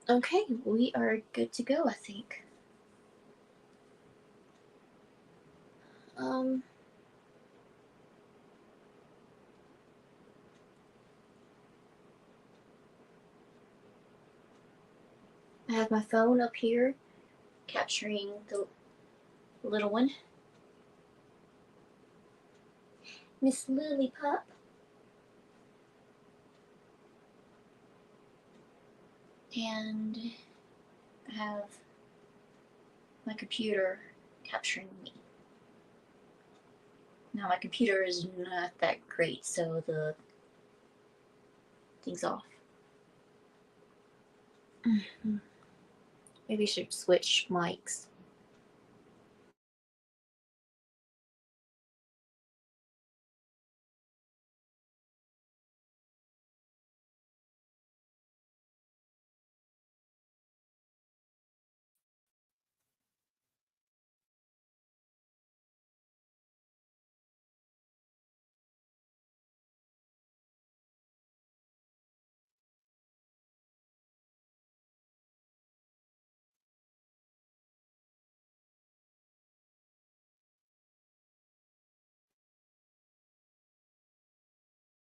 Okay, we are good to go, I think. Um, I have my phone up here capturing the little one, Miss Lily Pup, and I have my computer capturing me. Now, my computer is not that great, so the thing's off. Maybe I should switch mics.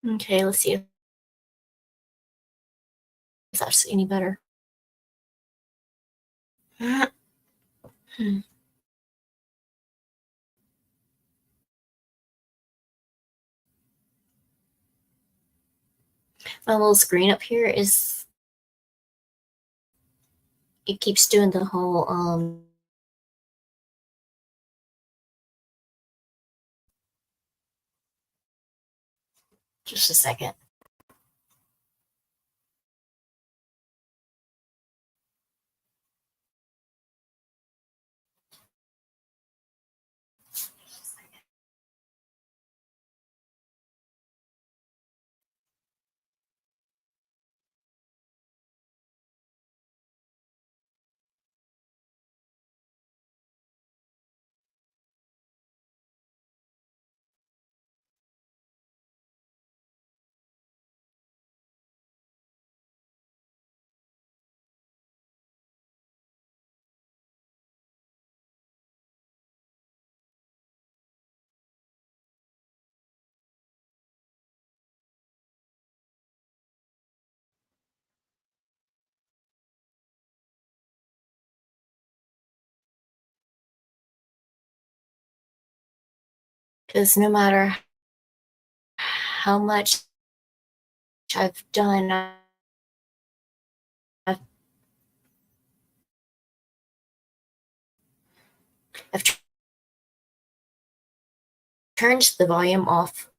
Okay, let's see if that's any better. My little screen up here is, it keeps doing the whole just a second. Because no matter how much I've done, I've turned the volume off.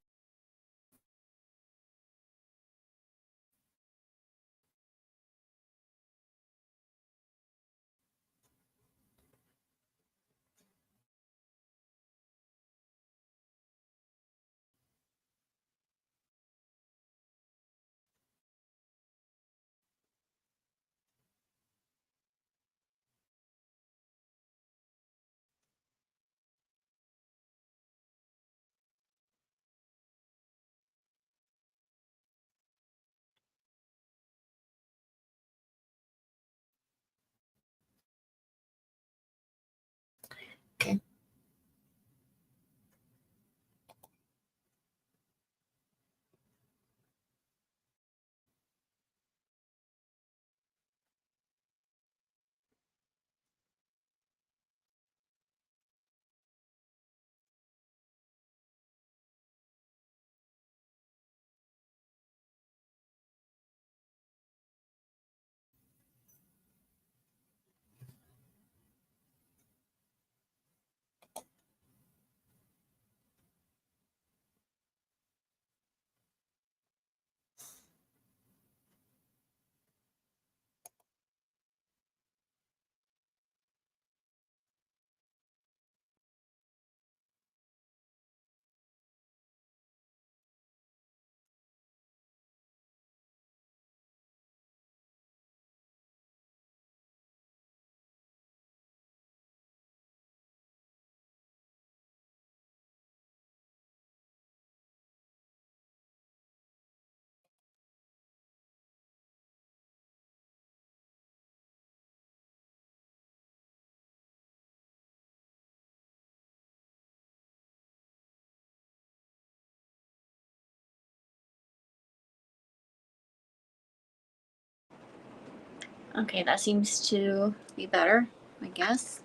Okay, that seems to be better, I guess.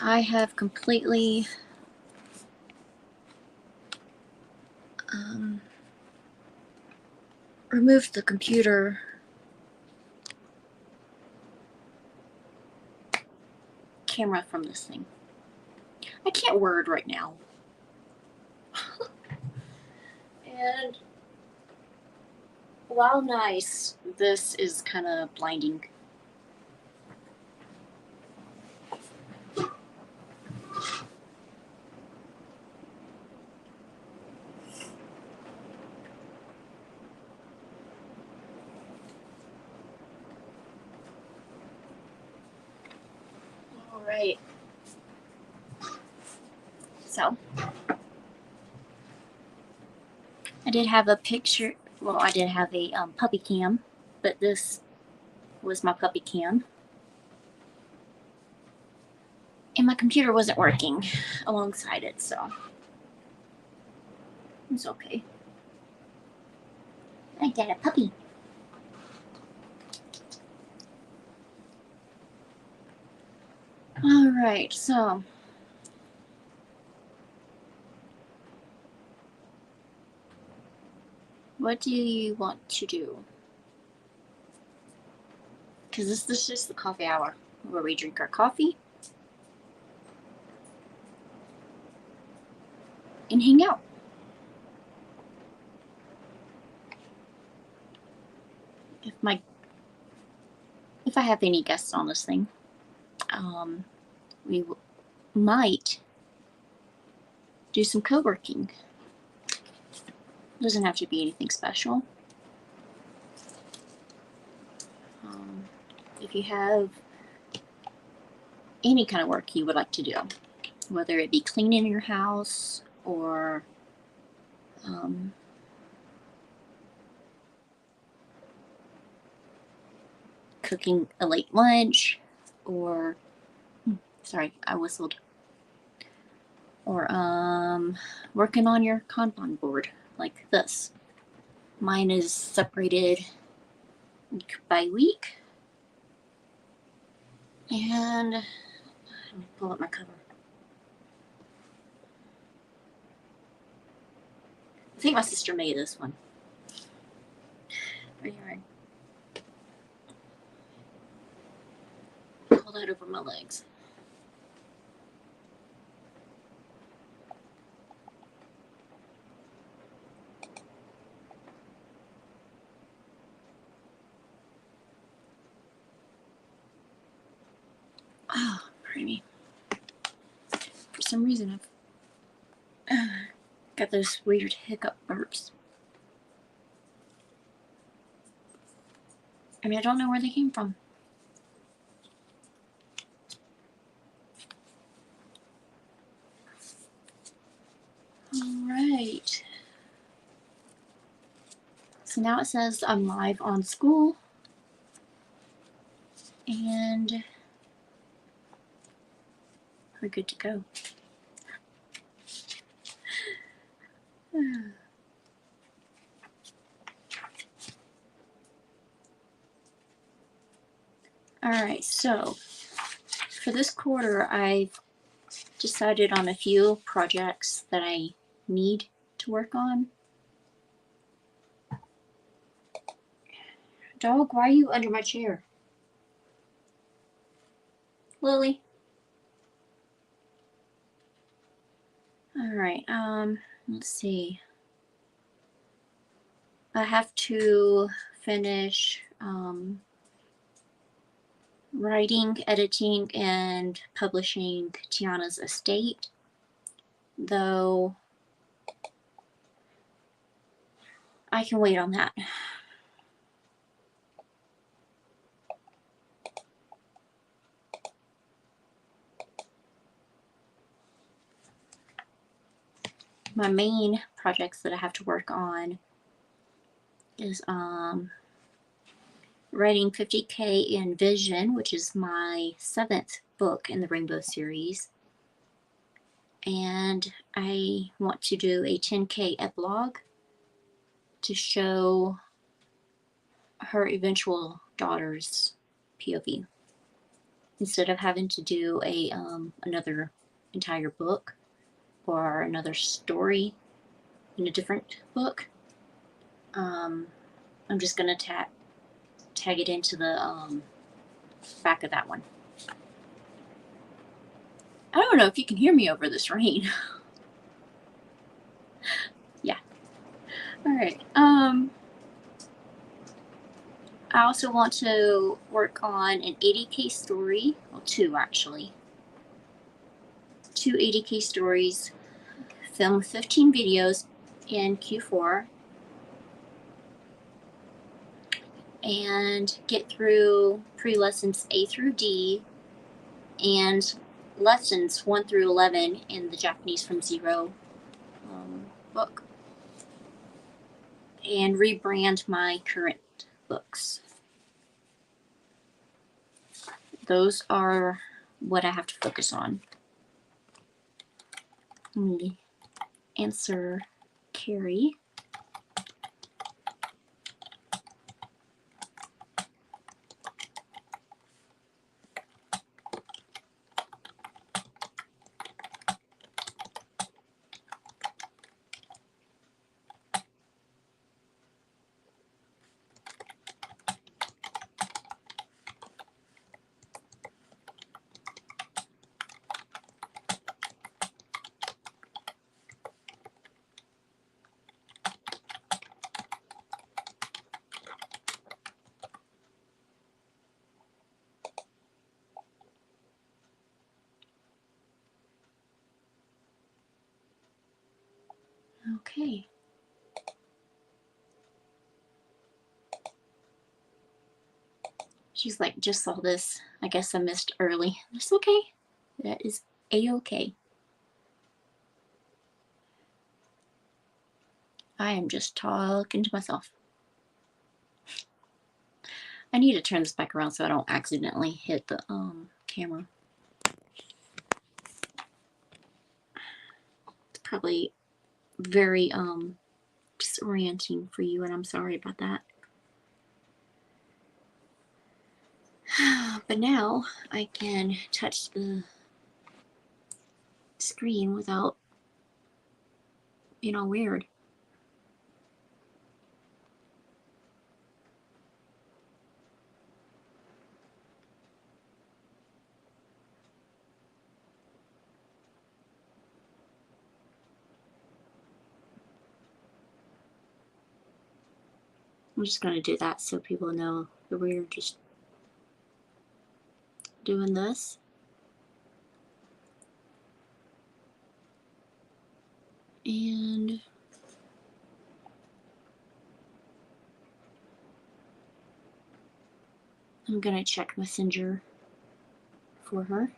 I have completely removed the computer camera from this thing. I can't word right now. And while nice, this is kind of blinding. All right. So, I did have a picture. Well, I did have a puppy cam, but this was my puppy cam. And my computer wasn't working alongside it, so it's okay. I got a puppy. All right, so what do you want to do? Because this is just the coffee hour where we drink our coffee and hang out. If I have any guests on this thing, we might do some co-working. Doesn't have to be anything special. If you have any kind of work you would like to do, whether it be cleaning your house or cooking a late lunch, or sorry, I whistled, or working on your Kanban board like this. Mine is separated week by week. And let me pull up my cover. I think my sister made this one. Right. Pull that over my legs. Oh, pretty. For some reason, I've got those weird hiccup burps. I mean, I don't know where they came from. All right. So now it says I'm live on school. And we're good to go. All right, so for this quarter, I've decided on a few projects that I need to work on. Dog, why are you under my chair? Lily? All right, let's see. I have to finish writing, editing, and publishing Tiana's Estate, though I can wait on that. My main projects that I have to work on is writing 50K in Vision, which is my 7th book in the Rainbow series. And I want to do a 10K epilogue to show her eventual daughter's POV instead of having to do a another entire book or another story in a different book. I'm just gonna tag it into the back of that one. I don't know if you can hear me over this rain. Yeah. All right. I also want to work on an 80K story, well, two actually. Two 80K stories, film 15 videos in Q4, and get through pre-lessons A through D and lessons 1 through 11 in the Japanese from Zero book, and rebrand my current books. Those are what I have to focus on. Let me answer Carrie. Okay. She's like, just saw this. I guess I missed early. That's okay. That is a-okay. I am just talking to myself. I need to turn this back around so I don't accidentally hit the camera. It's probably very disorienting for you, and I'm sorry about that. But now I can touch the screen without being all weird. I'm just going to do that so people know that we're just doing this. And I'm going to check Messenger for her.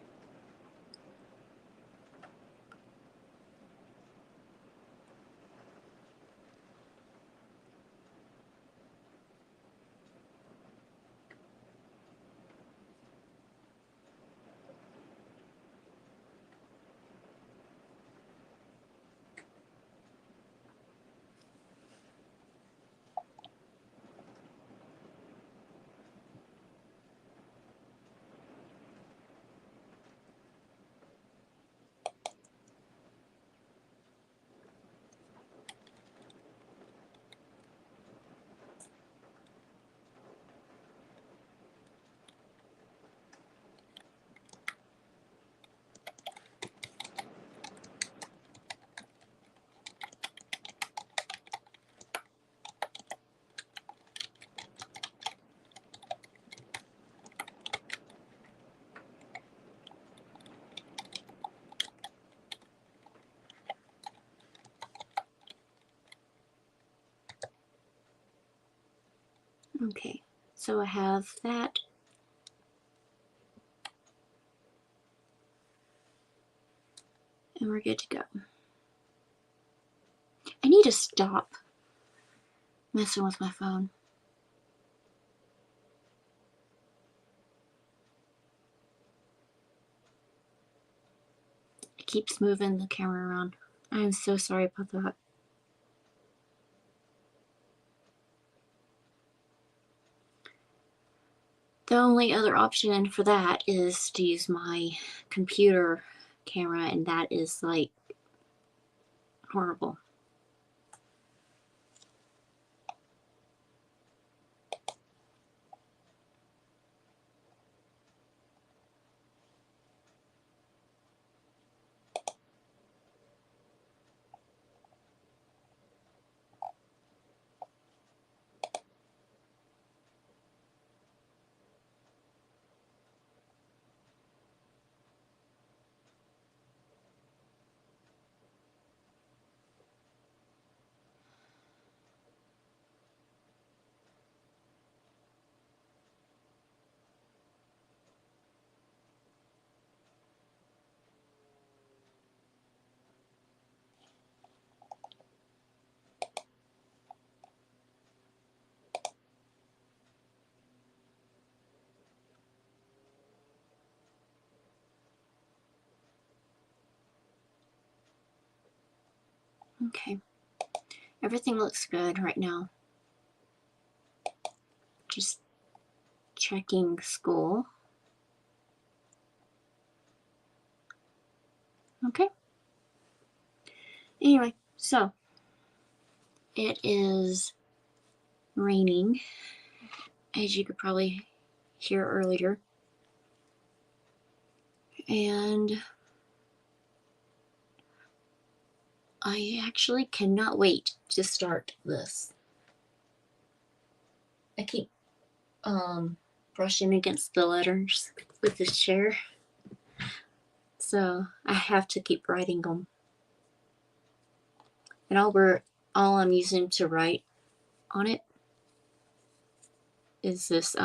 Okay, so I have that. And we're good to go. I need to stop messing with my phone. It keeps moving the camera around. I am so sorry about that. The only other option for that is to use my computer camera, and that is like horrible. Okay, everything looks good right now. Just checking school. Okay. Anyway, so it is raining, as you could probably hear earlier. And I actually cannot wait to start this. I keep brushing against the letters with this chair, so I have to keep writing them. And all I'm using to write on it is this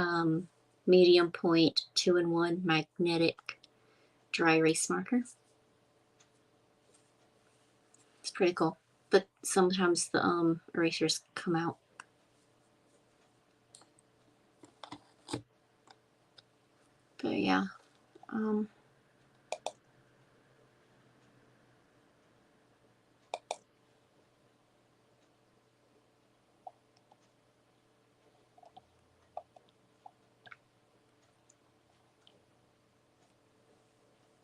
medium point 2-in-1 magnetic dry erase marker. It's pretty cool, but sometimes the erasers come out. But yeah, but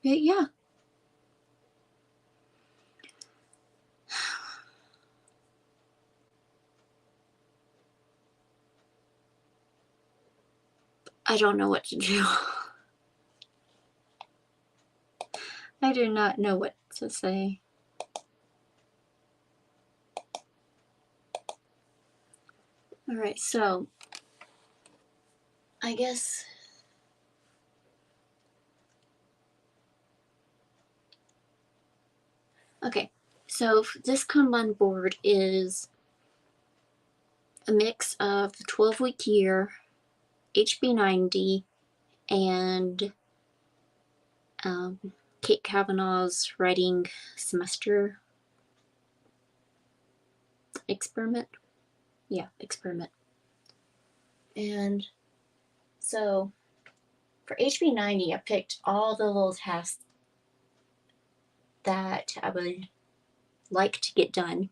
yeah. I don't know what to do. I do not know what to say. Alright, so I guess okay, so this Kanban board is a mix of the 12-week year, HB90, and Kate Kavanaugh's writing semester experiment. Yeah, experiment. And so for HB90, I picked all the little tasks that I would like to get done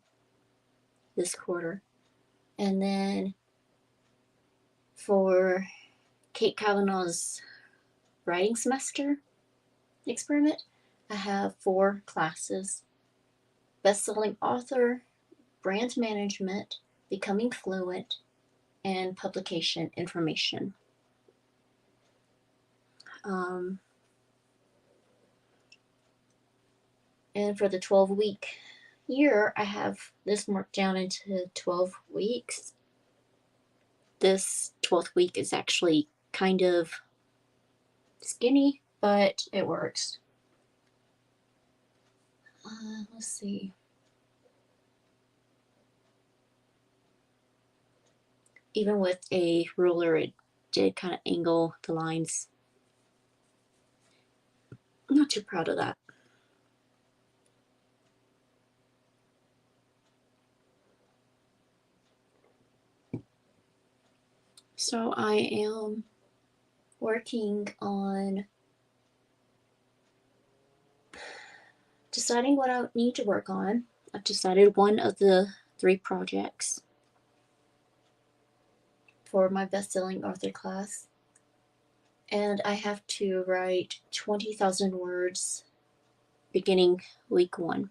this quarter. And then for Kate Kavanaugh's writing semester experiment, I have 4 classes: best-selling author, brand management, becoming fluent, and publication information. And for the 12-week year, I have this marked down into 12 weeks. This 12th week is actually kind of skinny, but it works. Let's see. Even with a ruler, it did kind of angle the lines. I'm not too proud of that. So I am working on deciding what I need to work on. I've decided one of the 3 projects for my best-selling author class. And I have to write 20,000 words beginning week 1.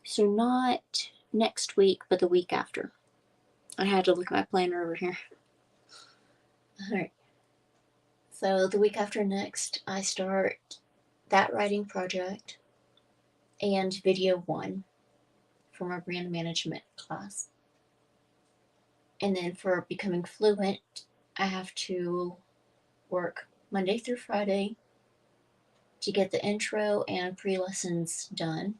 So not next week, but the week after. I had to look at my planner over here. Alright. So the week after next, I start that writing project and video 1 for my brand management class. And then for becoming fluent, I have to work Monday through Friday to get the intro and pre-lessons done.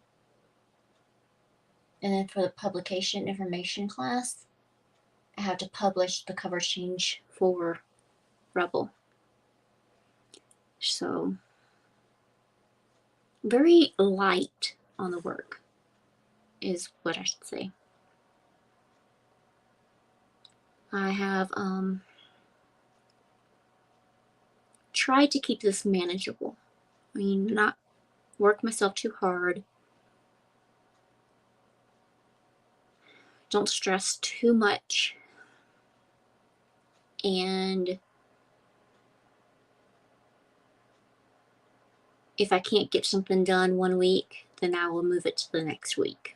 And then for the publication information class, I have to publish the cover change for Rebel. So, very light on the work is what I should say. I have tried to keep this manageable. I mean, not work myself too hard. Don't stress too much. And if I can't get something done one week, then I will move it to the next week.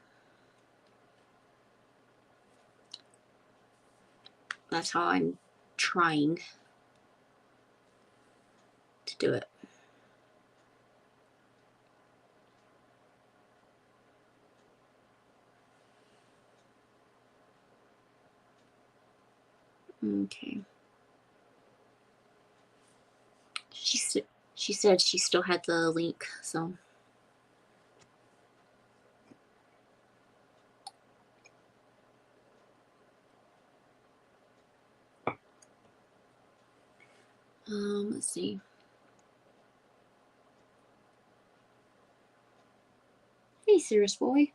That's how I'm trying to do it. Okay. She said she still had the link, so. Let's see. Hey, serious boy.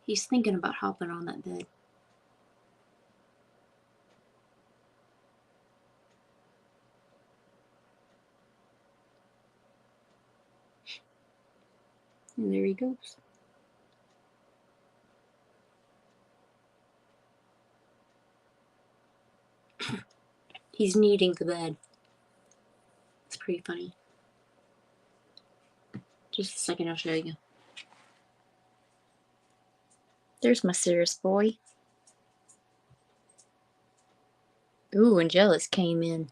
He's thinking about hopping on that bed. And there he goes. He's needing the bed. It's pretty funny. Just a second, I'll show you. There's my serious boy. Ooh, and Jealous came in.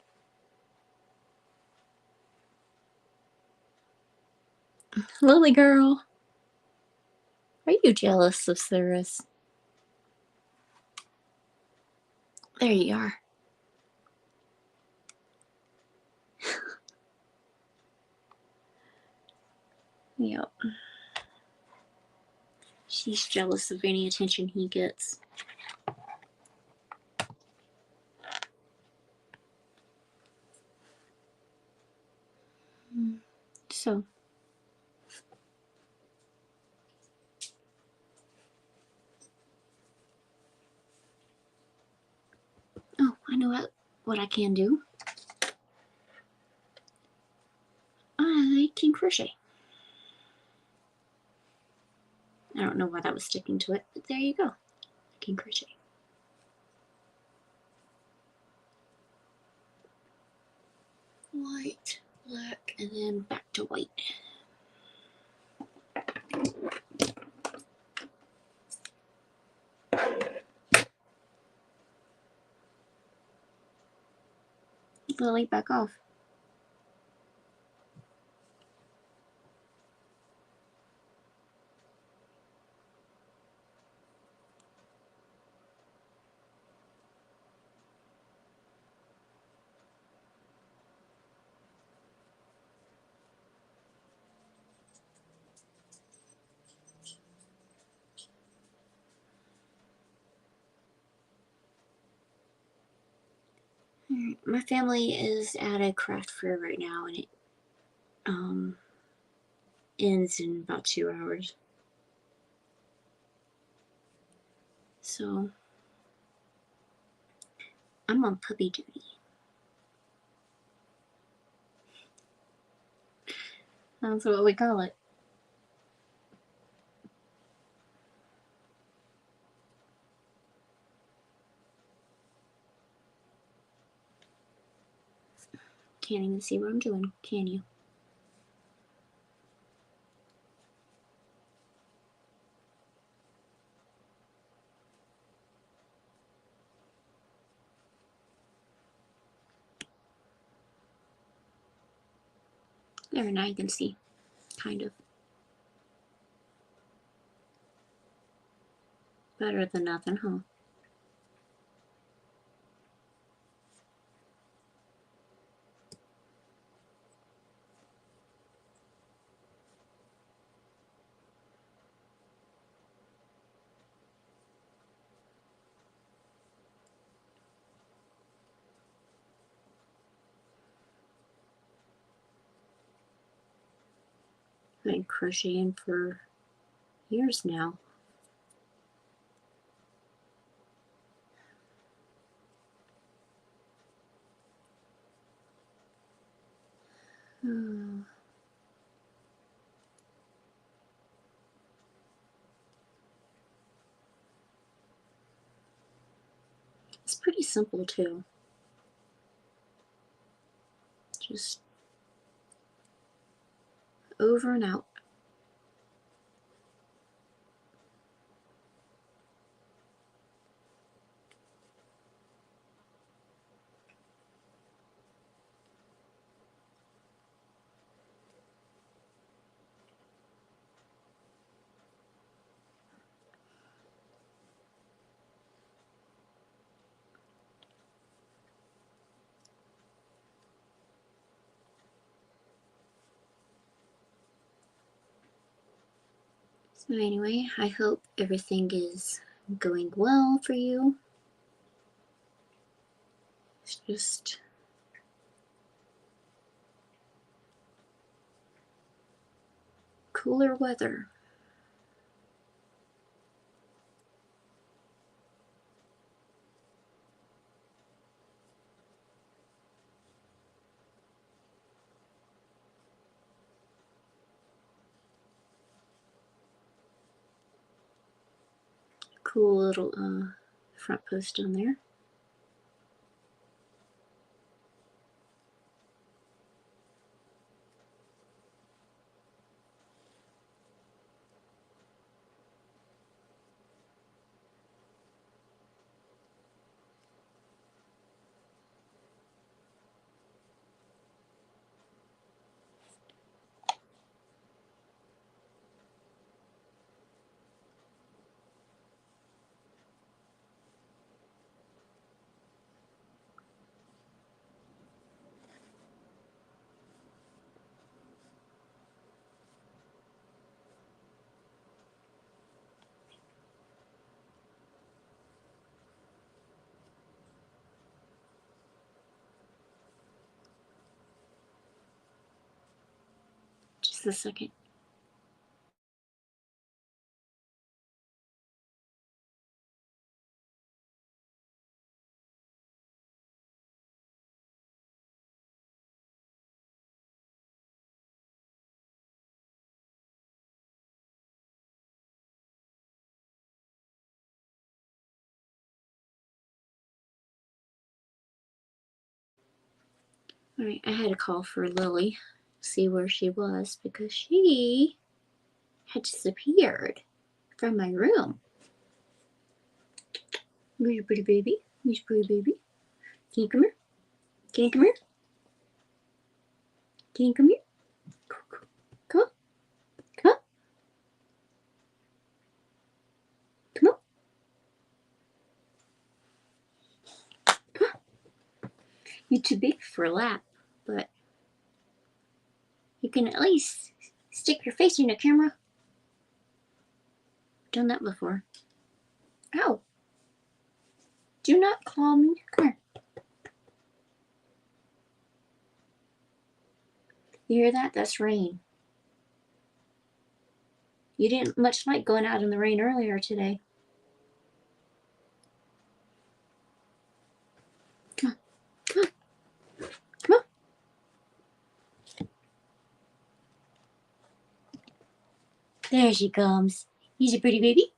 Lily girl. Are you jealous of Cirrus? There you are. Yep. She's jealous of any attention he gets. So. Oh, I know what I can do. I can crochet. I don't know why that was sticking to it, but there you go. I can crochet. White, black, and then back to white. Lily, back off. My family is at a craft fair right now, and it ends in about 2 hours. So I'm on puppy duty. That's what we call it. can't even see what I'm doing, can you? There, now you can see, kind of. Better than nothing, huh? I've been crocheting for years now. It's pretty simple too. Just over and out. So anyway, I hope everything is going well for you. It's just cooler weather. Cool little front post on there. Just a second. Alright, I had to call for Lily, see where she was, because she had disappeared from my room. Where's your pretty baby? Where's your pretty baby? Can you come here? Can you come here? Can you come here? Come on. Come on. Come on. Come on. You're too big for a lap, but you can at least stick your face in the camera. Done that before. Ow. Do not call me. Come here. You hear that? That's rain. You didn't much like going out in the rain earlier today. Come on. Come on. Come on. There she comes. He's a pretty baby.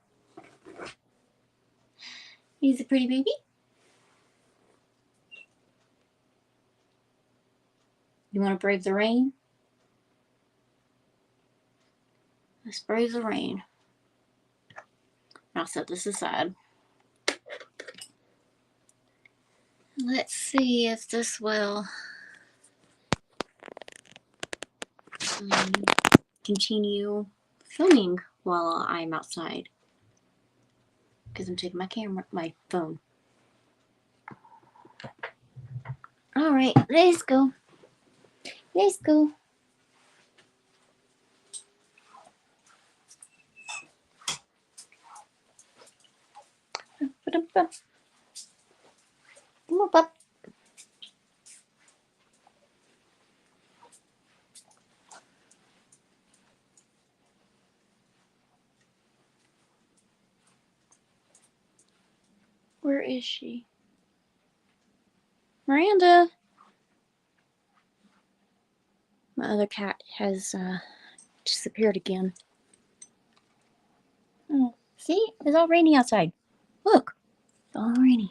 He's a pretty baby. You want to brave the rain? Let's brave the rain. I'll set this aside. Let's see if this will continue filming while I'm outside. Because I'm taking my phone. Alright, let's go. Let's go. Come on, pup. Where is she? Miranda! My other cat has disappeared again. Oh, see? It's all rainy outside. Look, it's all rainy.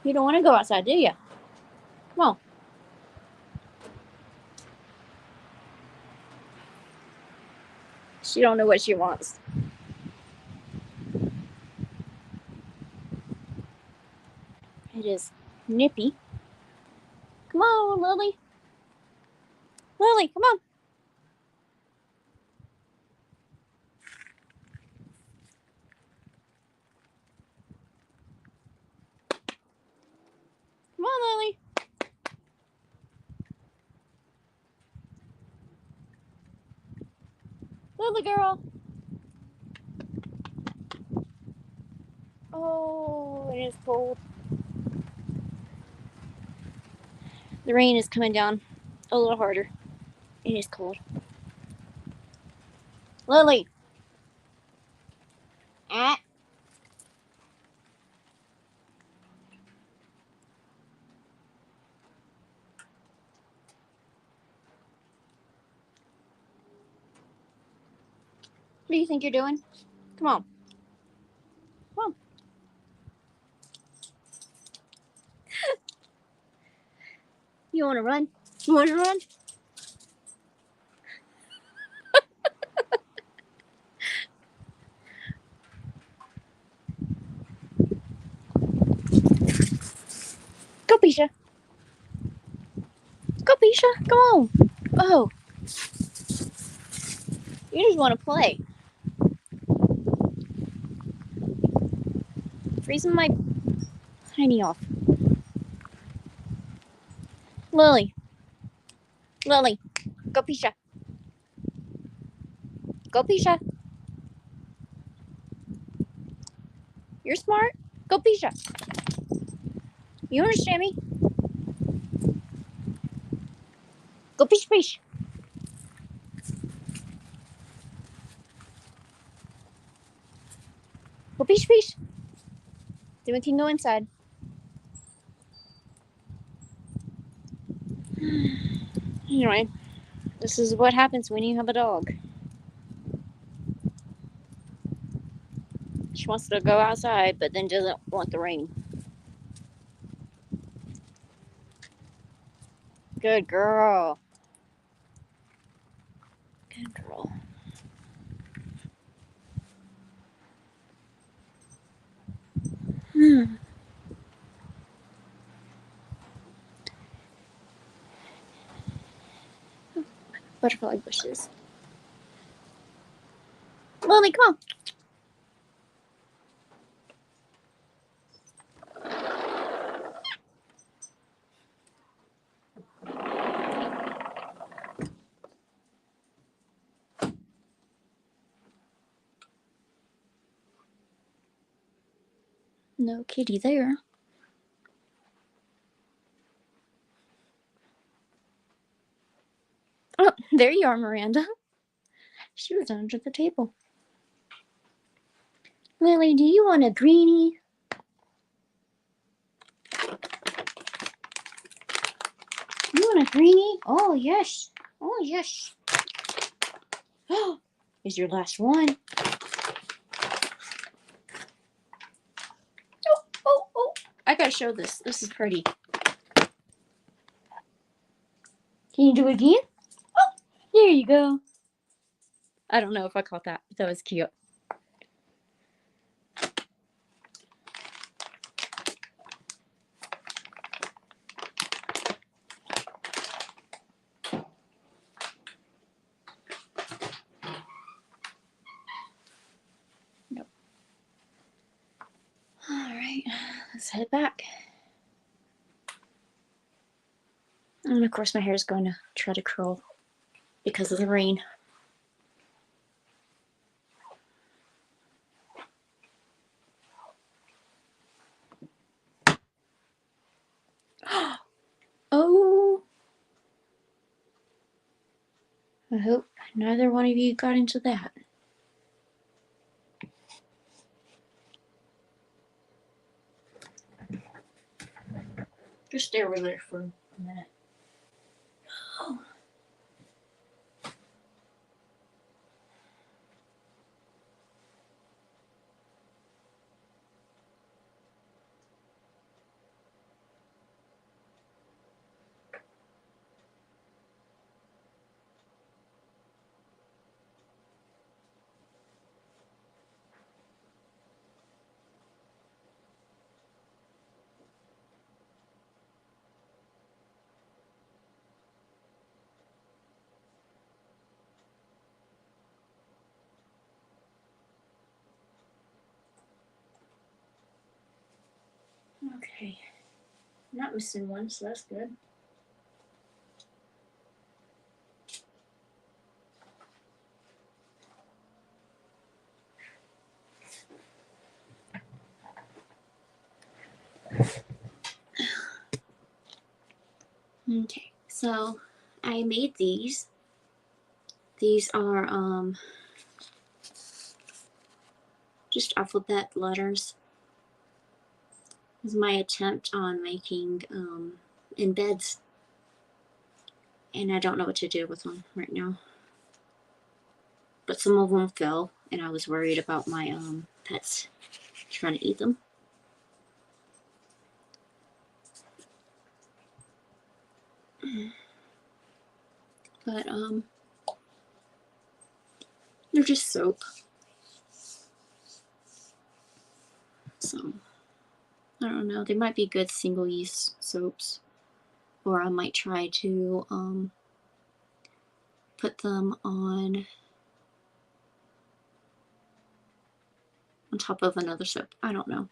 You don't want to go outside, do you? Come on. She don't know what she wants. It is nippy. Come on, Lily. Lily, come on. Come on, Lily. Lily girl. Oh, it is cold. The rain is coming down a little harder. It is cold. Lily. Ah. What do you think you're doing? Come on. Come on. You want to run? You want to run? Go, Pisha. Go, Pisha. Come on. Oh. You just want to play. Freezing my hiney off. Lily. Lily. Go, Pisha. Go, Pisha. You're smart. Go, Pisha. You understand me? Go, Pisha, Pisha. Go, Pisha, Pisha. Then we can go inside. Anyway, this is what happens when you have a dog. She wants to go outside, but then doesn't want the rain. Good girl. Good girl. Butterfly bushes. Lily, come on. No kitty there. Oh, there you are, Miranda. She was under the table. Lily, do you want a greenie? You want a greenie? Oh, yes. Oh, yes. Is your last one. Oh. I gotta show this. This is pretty. Can you do it again? Oh, there you go. I don't know if I caught that, but that was cute. Nope. All right, let's head back. And of course my hair is going to try to curl because of the rain. Oh, I hope neither one of you got into that. Just stay over there for a minute. Oh. Okay, I'm not missing one, so that's good. Okay, so I made these. These are just alphabet letters. This is my attempt on making embeds, and I don't know what to do with them right now. But some of them fell, and I was worried about my pets trying to eat them. But they're just soap. So I don't know. They might be good single-use soaps, or I might try to put them on top of another soap. I don't know.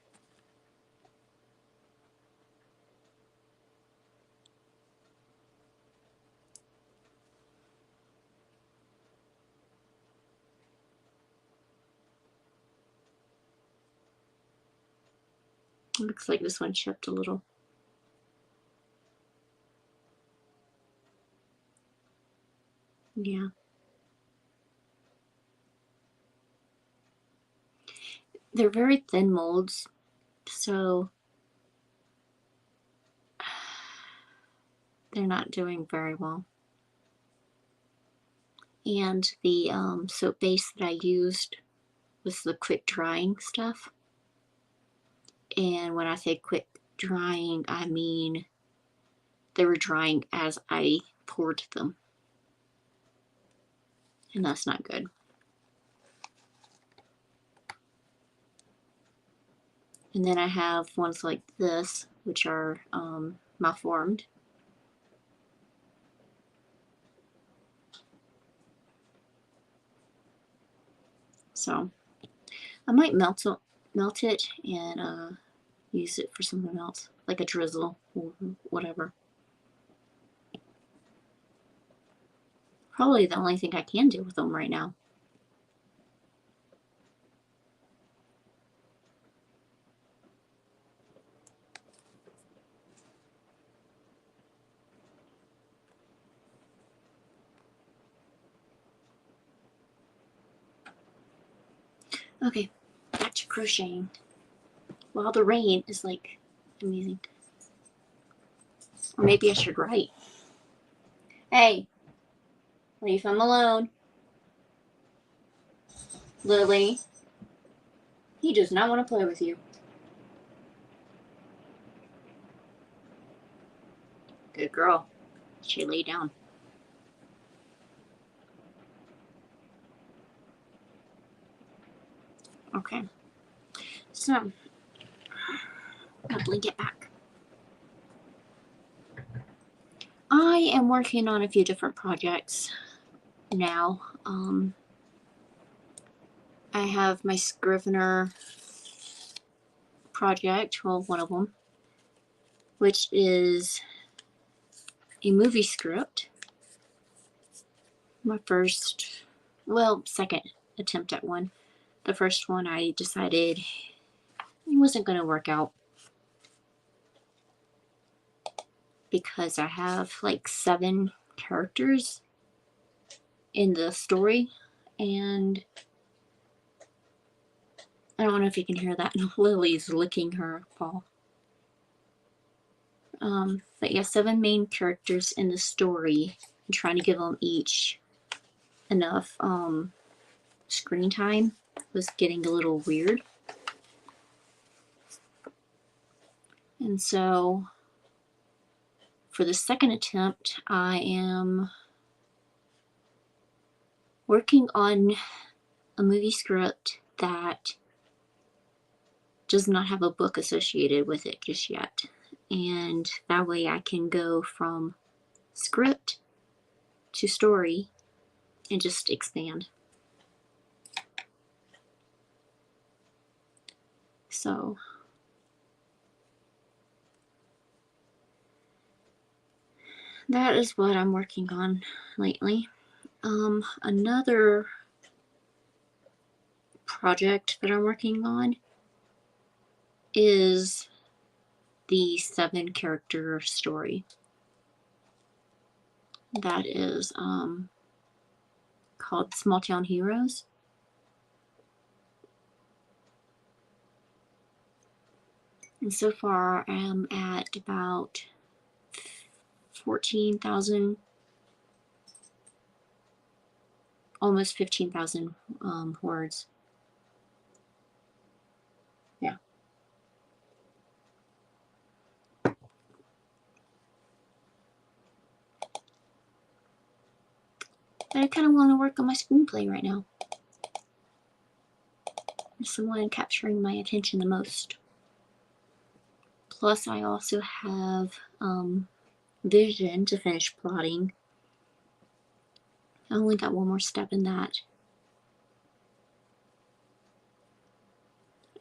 It looks like this one chipped a little. Yeah. They're very thin molds, so they're not doing very well. And the soap base that I used was the quick drying stuff. And when I say quick drying, I mean they were drying as I poured them. And that's not good. And then I have ones like this, which are malformed. So I might melt it and use it for something else, like a drizzle or whatever. Probably the only thing I can do with them right now. Okay, back to crocheting. While the rain is like amazing. Or maybe I should write. Hey, leave him alone. Lily, he does not want to play with you. Good girl. She lay down. Okay. So, I'm going to blink it back. I am working on a few different projects now. I have my Scrivener project, well, one of them, which is a movie script. My first, well, second attempt at one. The first one I decided it wasn't going to work out because I have like 7 characters in the story, and I don't know if you can hear that. Lily's licking her paw. But yeah, 7 main characters in the story, and trying to give them each enough screen time was getting a little weird. And so for the second attempt, I am working on a movie script that does not have a book associated with it just yet. And that way I can go from script to story and just expand. So that is what I'm working on lately. Another project that I'm working on is the 7 character story. That is called Small Town Heroes. And so far I'm at about 14,000, almost 15,000 words. Yeah. But I kind of want to work on my screenplay right now. It's the one capturing my attention the most. Plus I also have Vision to finish plotting. I only got one more step in that.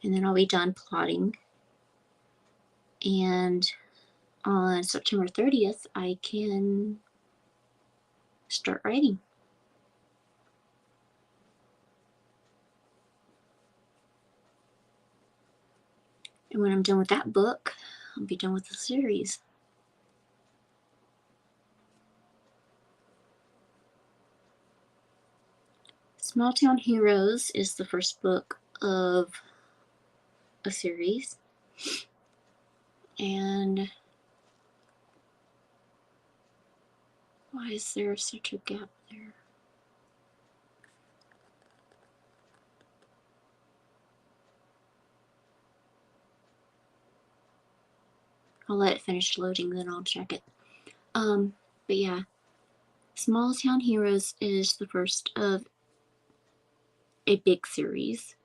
And then I'll be done plotting. And on September 30th, I can start writing. And when I'm done with that book, I'll be done with the series. Small Town Heroes is the first book of a series. And why is there such a gap there? I'll let it finish loading, then I'll check it. But yeah, Small Town Heroes is the first of a big series.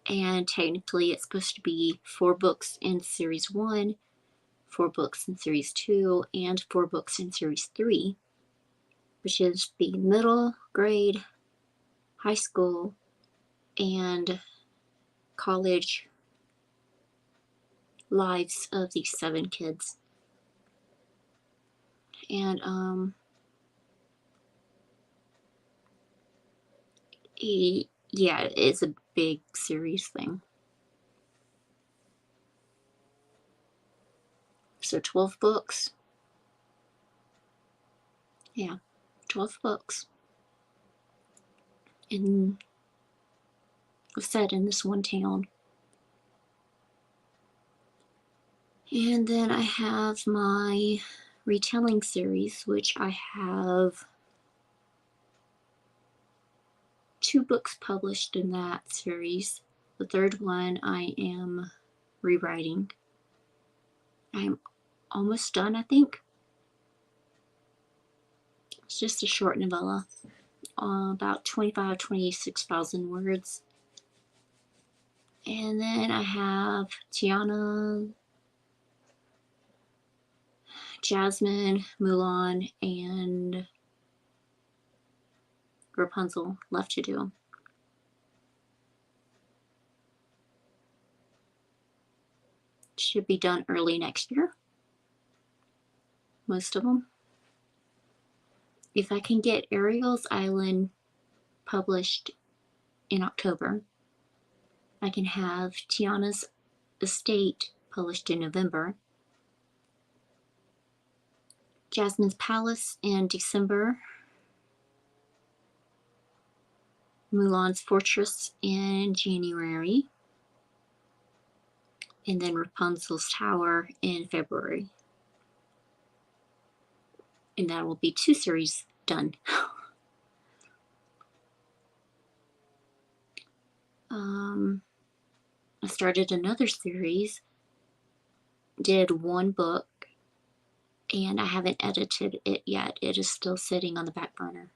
And technically it's supposed to be 4 books in series 1, 4 books in series 2, and 4 books in series 3, which is the middle grade, high school, and college lives of these 7 kids. And yeah, it's a big series thing. So 12 books. Yeah, 12 books. And set in this one town. And then I have my retelling series, which I have 2 books published in that series. The third one I am rewriting. I'm almost done, I think. It's just a short novella, about 26,000 words. And then I have Tiana, Jasmine, Mulan, and Rapunzel left to do. Should be done early next year. Most of them. If I can get Ariel's Island published in October, I can have Tiana's Estate published in November, Jasmine's Palace in December, Mulan's Fortress in January, and then Rapunzel's Tower in February. And that will be 2 series done. I started another series, did 1 book, and I haven't edited it yet. It is still sitting on the back burner.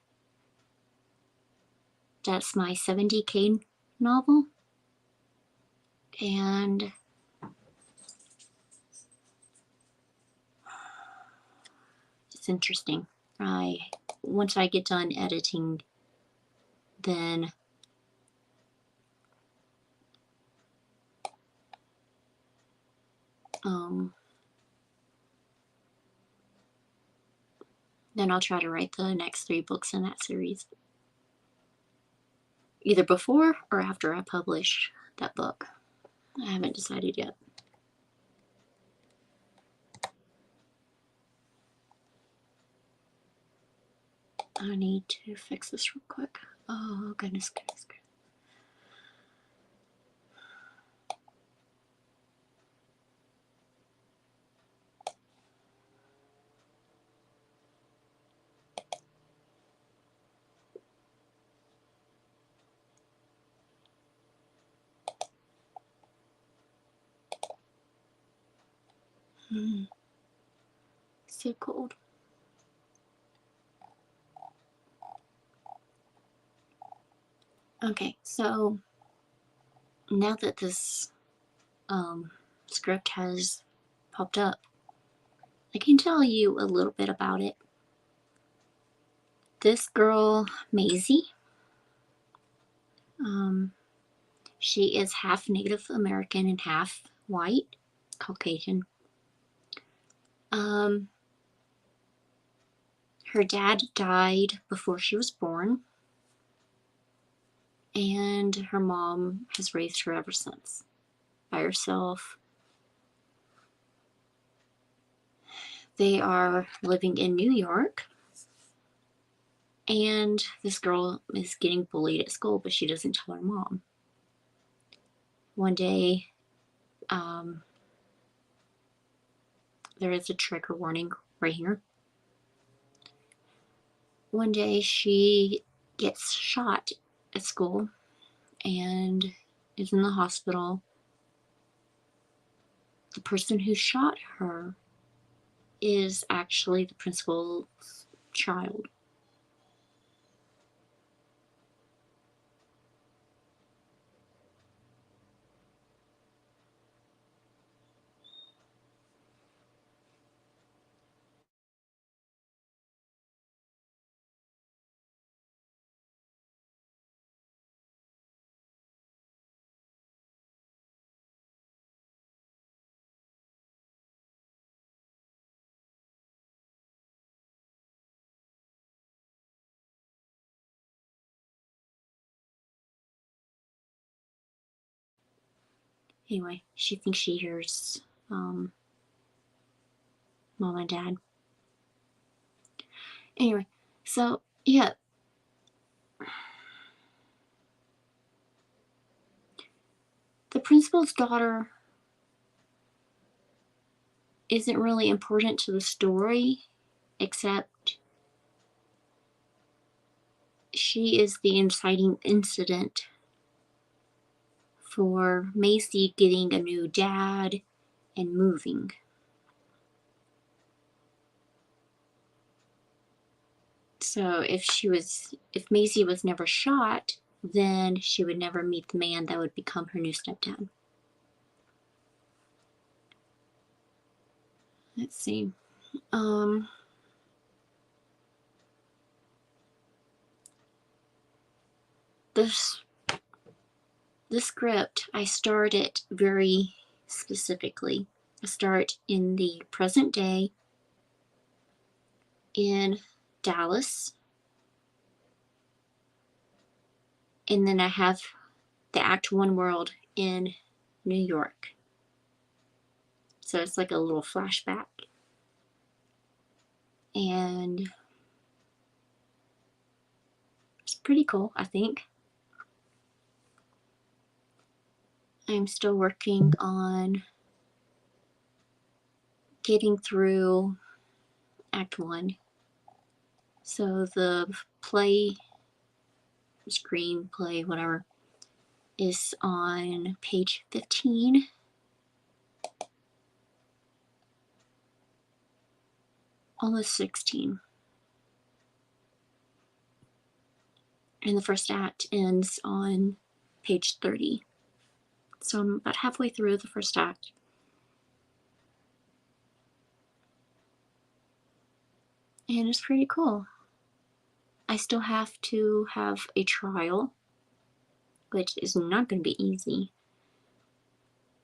That's my 70K novel. And it's interesting. Once I get done editing, then I'll try to write the next 3 books in that series, either before or after I publish that book. I haven't decided yet. I need to fix this real quick. Oh, goodness. So cold. Okay, so now that this script has popped up, I can tell you a little bit about it. This girl, Maisie, she is half Native American and half white, Caucasian. Her dad died before she was born, and her mom has raised her ever since by herself. They are living in New York, and this girl is getting bullied at school, but she doesn't tell her mom. One day, there is a trigger warning right here. One day she gets shot at school and is in the hospital. The person who shot her is actually the principal's child. Anyway, she thinks she hears mom and dad. Anyway, so yeah. The principal's daughter isn't really important to the story, except she is the inciting incident for Macy getting a new dad and moving. So if Macy was never shot, then she would never meet the man that would become her new stepdad. Let's see. This script, I start it very specifically. I start in the present day in Dallas, and then I have the Act 1 world in New York. So it's like a little flashback. And it's pretty cool, I think. I'm still working on getting through Act 1. So the screenplay, whatever, is on page 15. Almost 16. And the first act ends on page 30. So I'm about halfway through the first act. And it's pretty cool. I still have to have a trial, which is not going to be easy.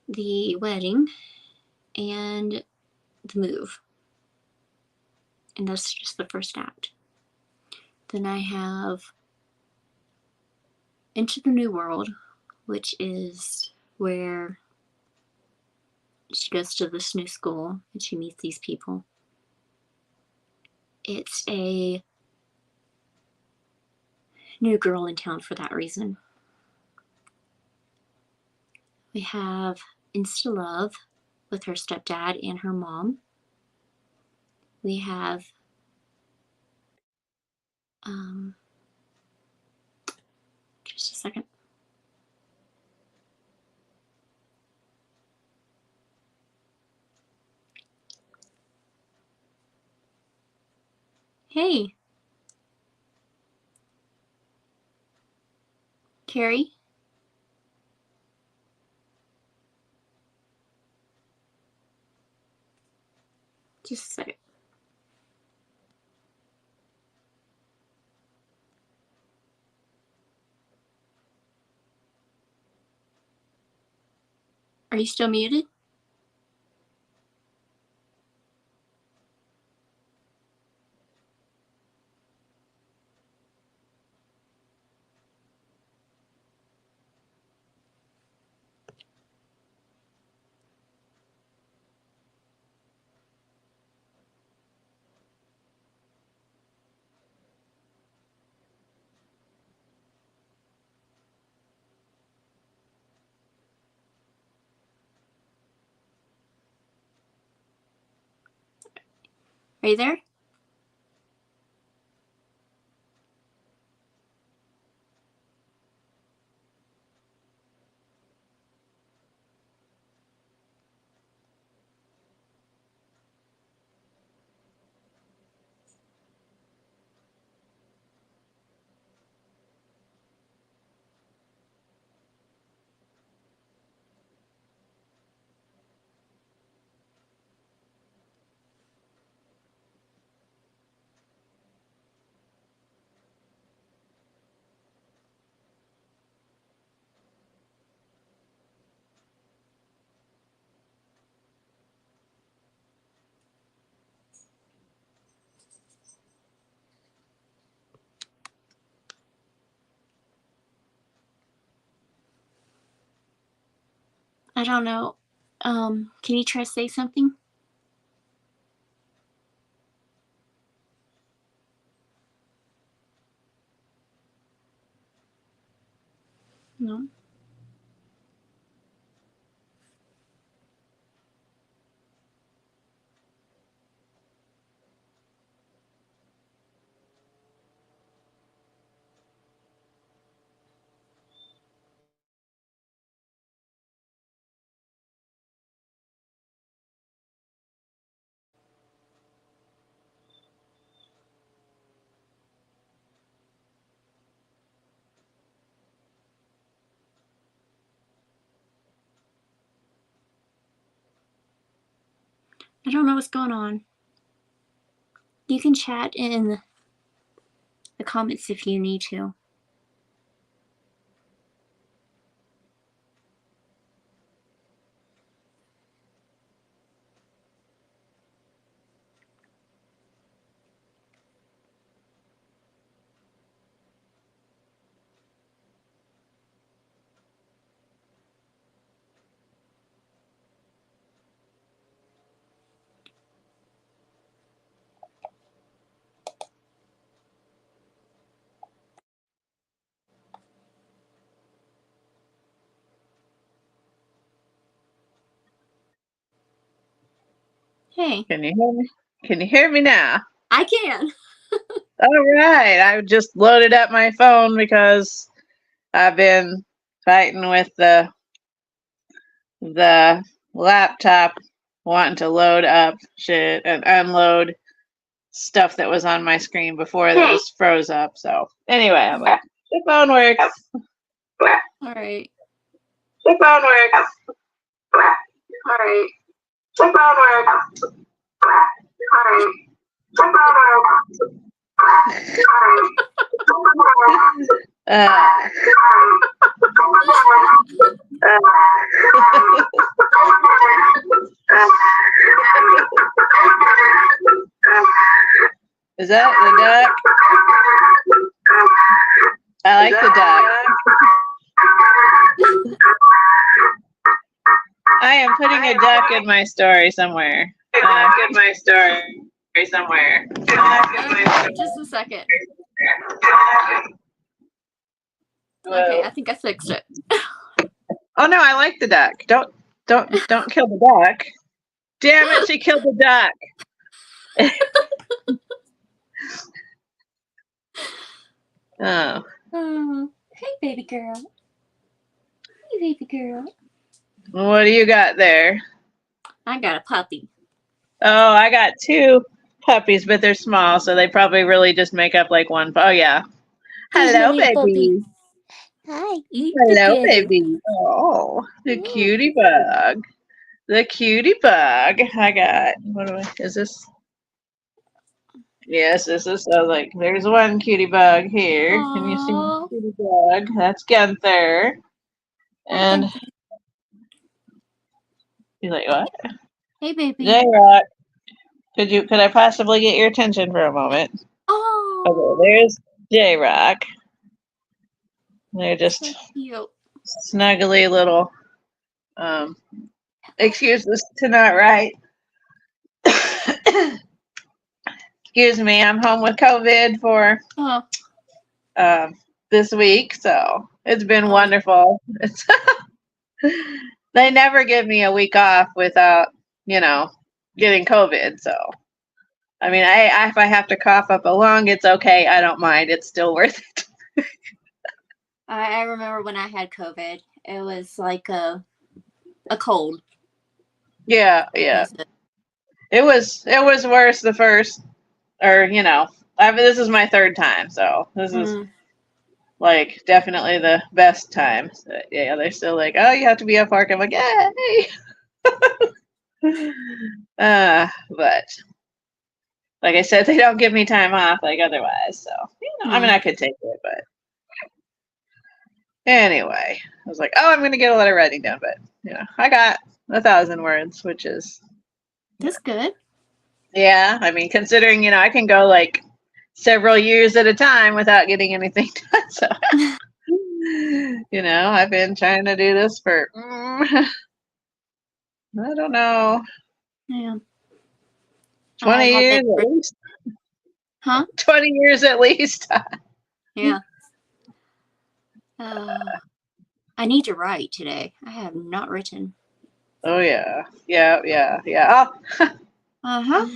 The wedding and the move. And that's just the first act. Then I have Into the New World, which is where she goes to this new school and she meets these people. It's a new girl in town for that reason. We have Insta Love with her stepdad and her mom. We have just a second. Hey, Carrie. Just a second. Are you still muted? Are you there? I don't know. Can you try to say something? No. I don't know what's going on. You can chat in the comments if you need to. Hey. Can you hear me? Can you hear me now? I can. All right. I just loaded up my phone because I've been fighting with the laptop wanting to load up shit and unload stuff that was on my screen before that was froze up. So anyway, I'm like, the phone works. All right. The phone works. All right. The phone works. All right. The phone works. Is that the duck? I like the duck. I am putting a duck in my story somewhere. In my story somewhere. Just a second. Okay, I think I fixed it. Oh no, I like the duck. Don't kill the duck. Damn it, she killed the duck. Oh. Hey, baby girl. Hey, baby girl. What do you got there? I got a puppy. Oh, I got two puppies, but they're small, so they probably really just make up like one. Oh yeah. Hello, Hey, baby. puppy. Hi. Hello, baby. Oh, the cutie bug. The cutie bug. I got. What do I? Is this? Yes, this is. So like, there's one cutie bug here. Aww. Can you see the cutie bug? That's Gunther. And he's like, what? Hey, baby. J-Rock. Could I possibly get your attention for a moment? Oh. Okay, there's J-Rock. They're just So cute. snuggly little excuses to not write. Excuse me, I'm home with COVID for this week, so it's been wonderful. They never give me a week off without, getting COVID. So, I mean, if I have to cough up a lung, it's okay. I don't mind. It's still worth it. I remember when I had COVID. It was like a cold. Yeah. It was worse the first, or this is my third time, so this is like definitely the best time. So, yeah, they're still like, oh, you have to be off work. I'm like, yay. But like I said, they don't give me time off like otherwise. So I mean, I could take it, but anyway, I was like, oh, I'm gonna get a lot of writing done, but I got 1,000 words, which is that's good. Yeah, I mean, considering I can go like several years at a time without getting anything done. So I've been trying to do this for I don't know. Yeah. 20 years at least. Huh? 20 years at least. Yeah. I need to write today. I have not written. Oh yeah. Oh.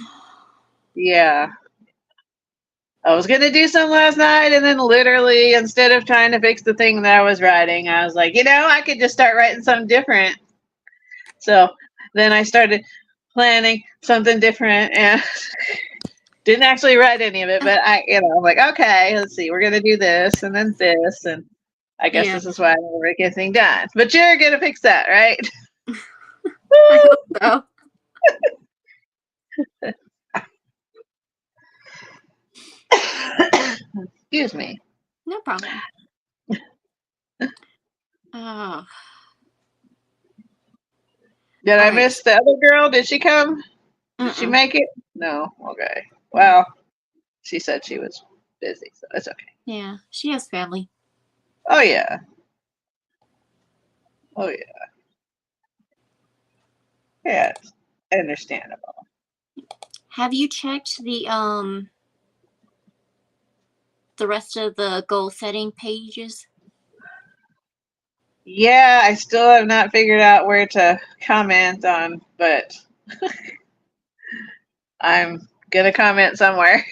Yeah. I was gonna do some last night, and then literally, instead of trying to fix the thing that I was writing, I was like, I could just start writing something different. So then I started planning something different, and didn't actually write any of it. But I'm like, okay, let's see, we're gonna do this, and then this, and I guess this is why I never get anything done. But you're gonna fix that, right? I hope so. Excuse me. No problem. Oh, Did I all right. miss the other girl? Did she come? Did she Mm-mm. make it? No. Okay. Well, she said she was busy, so it's okay. Yeah, she has family. Oh yeah. Oh yeah. Yeah. It's understandable. Have you checked the rest of the goal setting pages? Yeah, I still have not figured out where to comment on, but I'm gonna comment somewhere.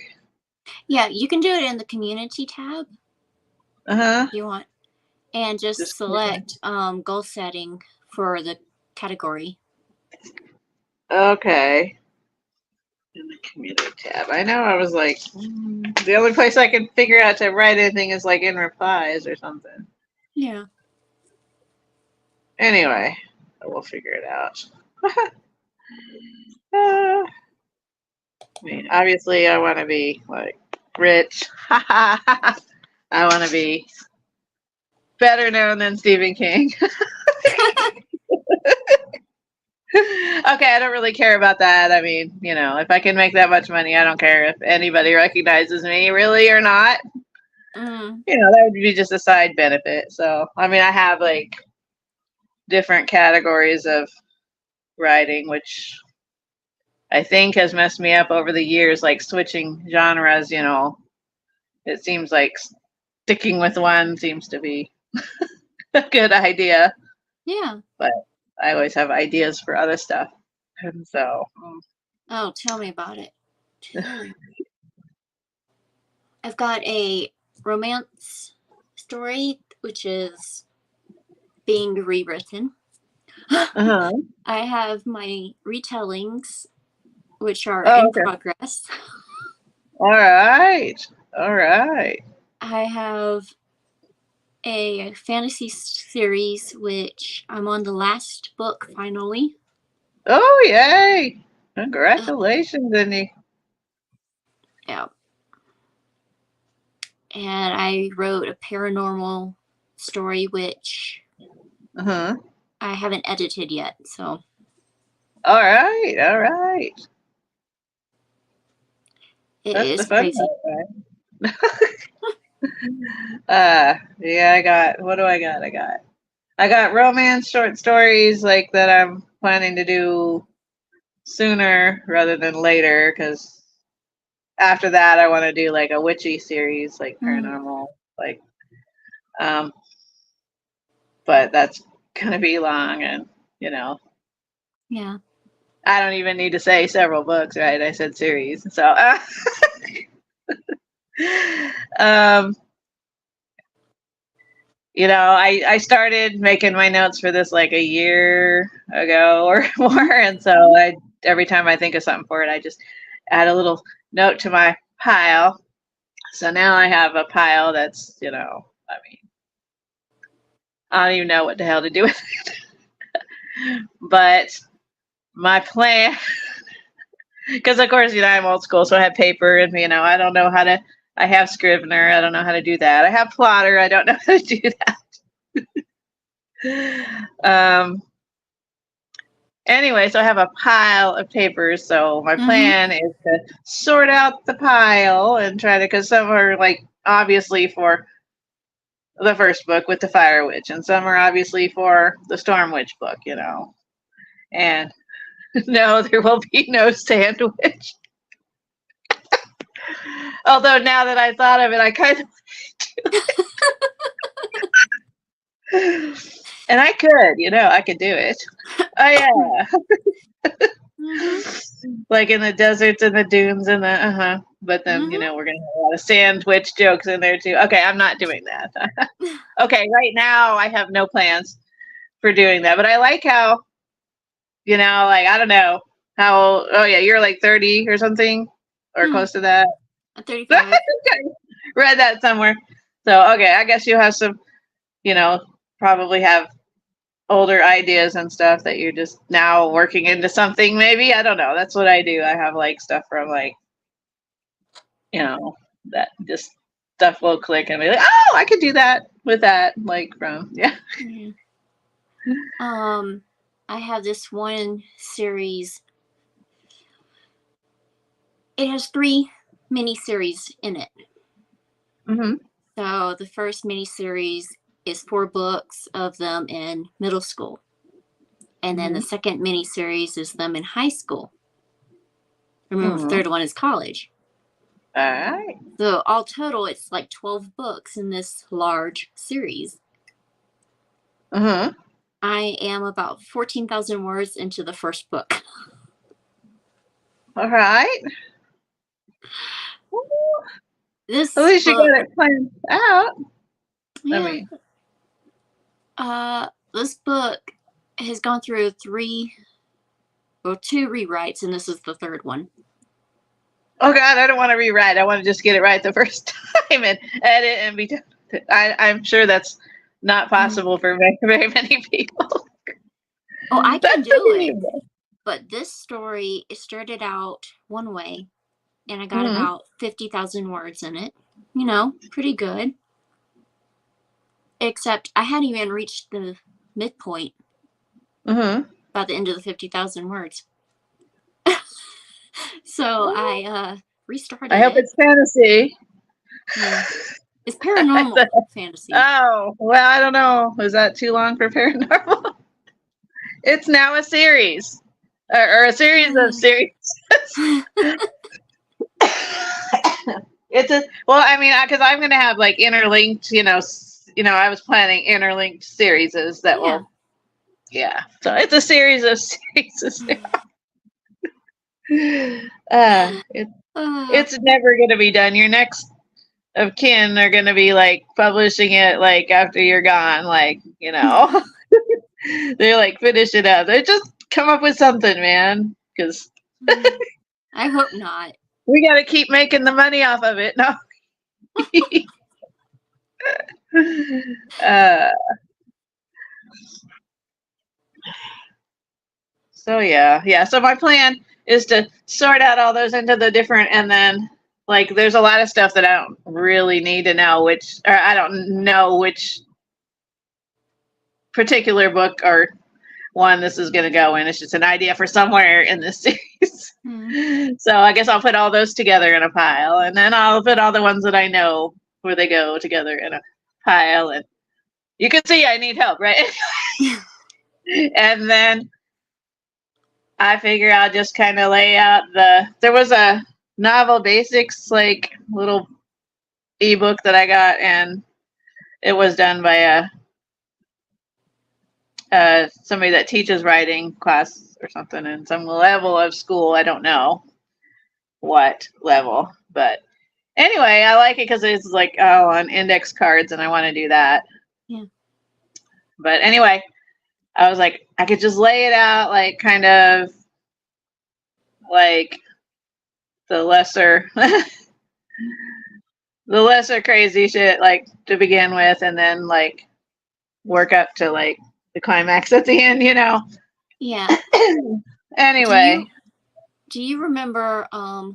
Yeah, you can do it in the community tab Uh huh. if you want, and just Just click on. select goal setting for the category. Okay. In the community tab. I know I was like, the only place I can figure out to write anything is like in replies or something. Yeah. Anyway, we'll figure it out. I mean, obviously, I want to be like rich. I want to be better known than Stephen King. Okay, I don't really care about that. I mean, if I can make that much money, I don't care if anybody recognizes me, really or not. Mm, That would be just a side benefit. So, I mean, I have like different categories of writing, which I think has messed me up over the years, like switching genres. It seems like sticking with one seems to be a good idea, yeah. but I always have ideas for other stuff. And so, Oh, tell me about it. Tell me. I've got a romance story which is being rewritten. uh-huh. I have my retellings which are Oh, in okay. progress. All right. All right. I have a fantasy series which I'm on the last book finally. Oh, yay. Uh, Congratulations, Andy. yeah. And I wrote a paranormal story which Uh-huh. I haven't edited yet, so All right. All right. it That's the is fun crazy. part, right? Yeah, what do I got? I got romance short stories like that I'm planning to do sooner rather than later because after that I want to do like a witchy series, like Mm, paranormal, like um but that's gonna be long and you know yeah. I don't even need to say several books, right? I said series. So um I started making my notes for this like a year ago or more, and so every time I think of something for it, I just add a little note to my pile. So now I have a pile that's, I mean, I don't even know what the hell to do with it. But my plan, because of course, I'm old school, so I have paper, and I don't know how to. I have Scrivener. I don't know how to do that. I have Plotter. I don't know how to do that. Anyway, so I have a pile of papers. So my Mm-hmm. plan is to sort out the pile and try to, because some are like obviously for the first book with the Fire Witch, and some are obviously for the Storm Witch book, And no, there will be no Sandwich. Although now that I thought of it, I kind of and I could, I could do it. Oh yeah. Mm-hmm. Like in the deserts and the dunes and the but then Mm-hmm. we're gonna have a lot of sandwich jokes in there too. Okay, I'm not doing that. Okay, right now I have no plans for doing that, but I like how like I don't know how. Oh yeah, you're like 30 or something or Mm, close to that. 35. Read that somewhere. So okay, I guess you have some, probably have older ideas and stuff that you're just now working into something. Maybe I don't know. That's what I do. I have like stuff from like that just stuff will click and be like, oh, I could do that with that. Like from Yeah. I have this one series. It has 3 miniseries in it. Mm-hmm. So the first miniseries is 4 books of them in middle school. And then the second miniseries is them in high school. Remember, the third one is college. All right. So all total, it's like 12 books in this large series. Mm-hmm. I am about 14,000 words into the first book. All right. This At least you book, got it planned out. yeah, I mean, this book has gone through 2 rewrites, and this is the third one. oh God, I don't want to rewrite. I want to just get it right the first time and edit and be done. I'm sure that's not possible for very, very many people. Oh, I can do it. But this story, it started out one way, and I got about 50,000 words in it. Pretty good. Except I hadn't even reached the midpoint by the end of the 50,000 words. So I restarted it. I hope it's fantasy. Yeah. It's paranormal fantasy. Oh, well, I don't know. Is that too long for paranormal? It's now a series. Or a series of series. Because I'm going to have like interlinked, I was planning interlinked series that will, so it's a series of series. It's never going to be done. Your next of kin are going to be like publishing it like after you're gone, like, they're like finish it up. They just come up with something, man, because I hope not. We got to keep making the money off of it. No. So yeah. So my plan is to sort out all those into the different, and then like there's a lot of stuff that I don't really need to know I don't know which particular book or one this is going to go in. It's just an idea for somewhere in this series. So I guess I'll put all those together in a pile, and then I'll put all the ones that I know where they go together in a pile. And you can see I need help, right? And then I figure I'll just kind of lay out there was a novel basics, like little ebook that I got, and it was done by somebody that teaches writing class or something in some level of school. I don't know what level, but anyway, I like it because it's like on index cards, and I want to do that. Yeah. But anyway, I was like, I could just lay it out like kind of like the lesser crazy shit like to begin with, and then like work up to like the climax at the end, Yeah. Anyway. Do you remember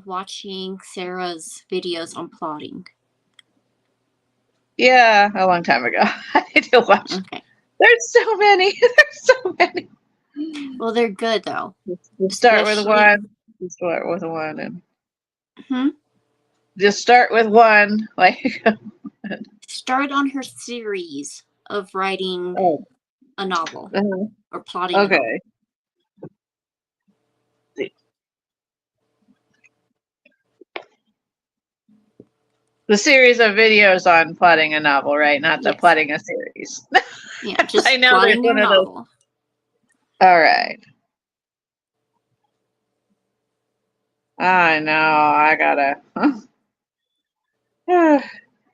watching Sarah's videos on plotting? Yeah, a long time ago. I need to watch. Okay. There's so many. Well, they're good though. Start with one. And just start with one. Like start on her series of writing a novel or plotting. Okay. The series of videos on plotting a novel, right? Not the plotting a series. Yeah, just I know plotting there's one your of those. novel. All right. I know. I gotta.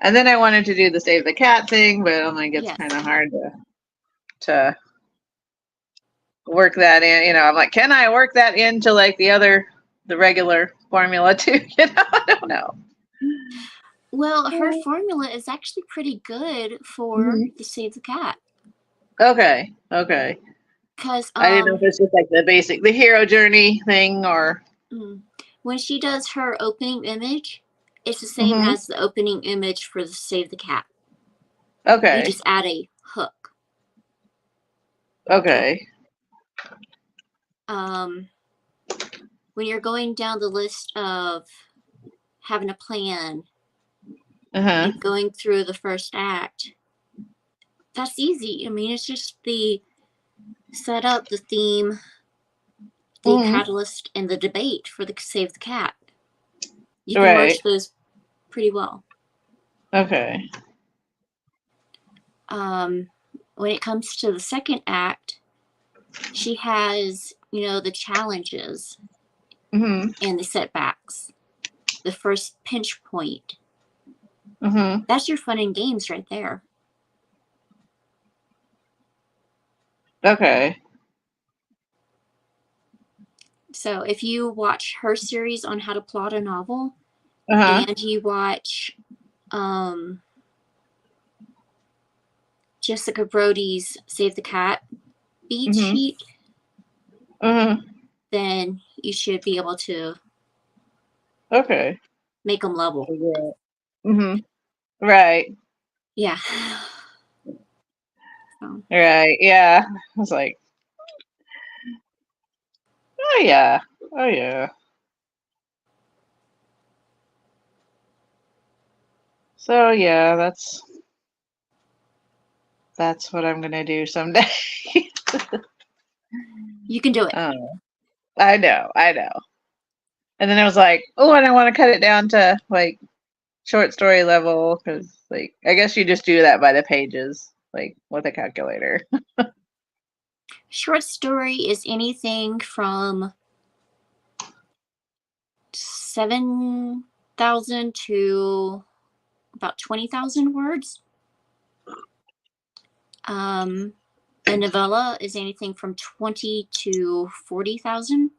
And then I wanted to do the Save the Cat thing, but I'm like, it's kind of hard to work that in. I'm like, can I work that into like the regular formula too? I don't know. Well, her formula is actually pretty good for the Save the Cat. Okay. Okay. Because I didn't know if it's just like the hero journey thing or. when she does her opening image, it's the same Mhm. as the opening image for the Save the Cat. Okay. You just add a hook. Okay. When you're going down the list of having a plan Uh-huh. and going through the first act, that's easy. I mean, it's just the setup, the theme, the catalyst, and the debate for the Save the Cat. You can merge those pretty well. Okay. When it comes to the second act, she has, the challenges and the setbacks. The first pinch point. That's your fun and games right there. Okay. So if you watch her series on how to plot a novel, Uh-huh. and you watch Jessica Brody's Save the Cat beat sheet, then you should be able to make them level. Right. Yeah. Right. Yeah. I was like, oh yeah. Oh yeah. So yeah, that's what I'm gonna do someday. You can do it. I know. And then I was like, oh, and I want to cut it down to like short story level because, like, I guess you just do that by the pages, like with a calculator. Short story is anything from 7,000 to about 20,000 words. A novella is anything from 20 to 40,000.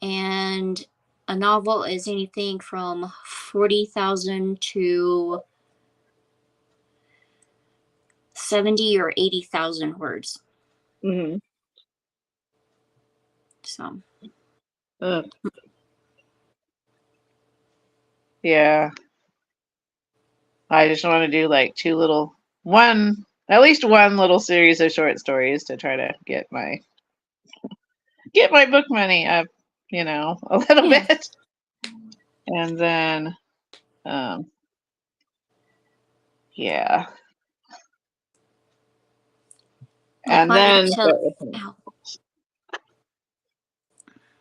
And a novel is anything from 40,000 to 70 or 80,000 words. So. Yeah. I just want to do like at least one little series of short stories to try to get my book money up, a little bit. And then yeah. Like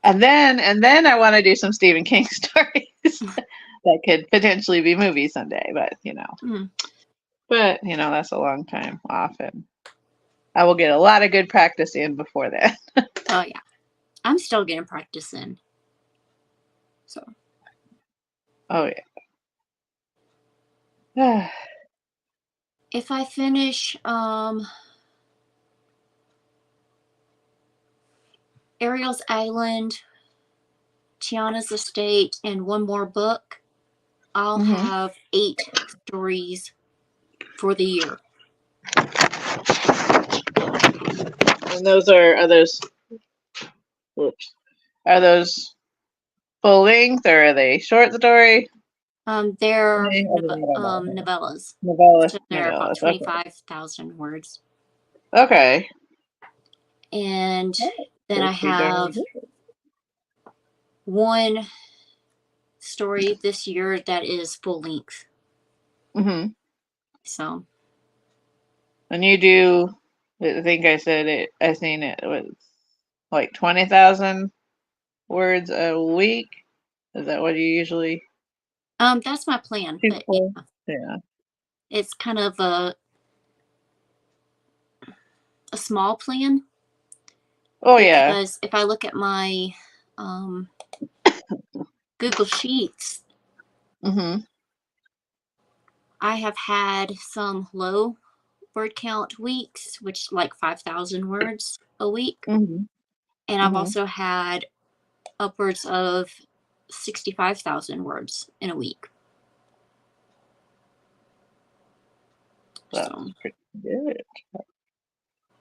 and then I want to do some Stephen King stories that could potentially be movies someday, but that's a long time off, and I will get a lot of good practice in before that. Oh yeah, I'm still getting practice in. So. Oh yeah. If I finish Ariel's Island, Tiana's Estate, and one more book, I'll have 8 stories for the year. And are those full length or are they short story? They're novellas. Novellas. So they're about 25,000 words. Okay. And then I have one story this year that is full length. So. And you do, I think I said it, I seen it was like 20,000 words a week. Is that what you usually? That's my plan. But yeah. It's kind of a small plan. Oh yeah. Because if I look at my Google Sheets, I have had some low word count weeks, which like 5,000 words a week. And I've also had upwards of 65,000 words in a week. So So pretty good.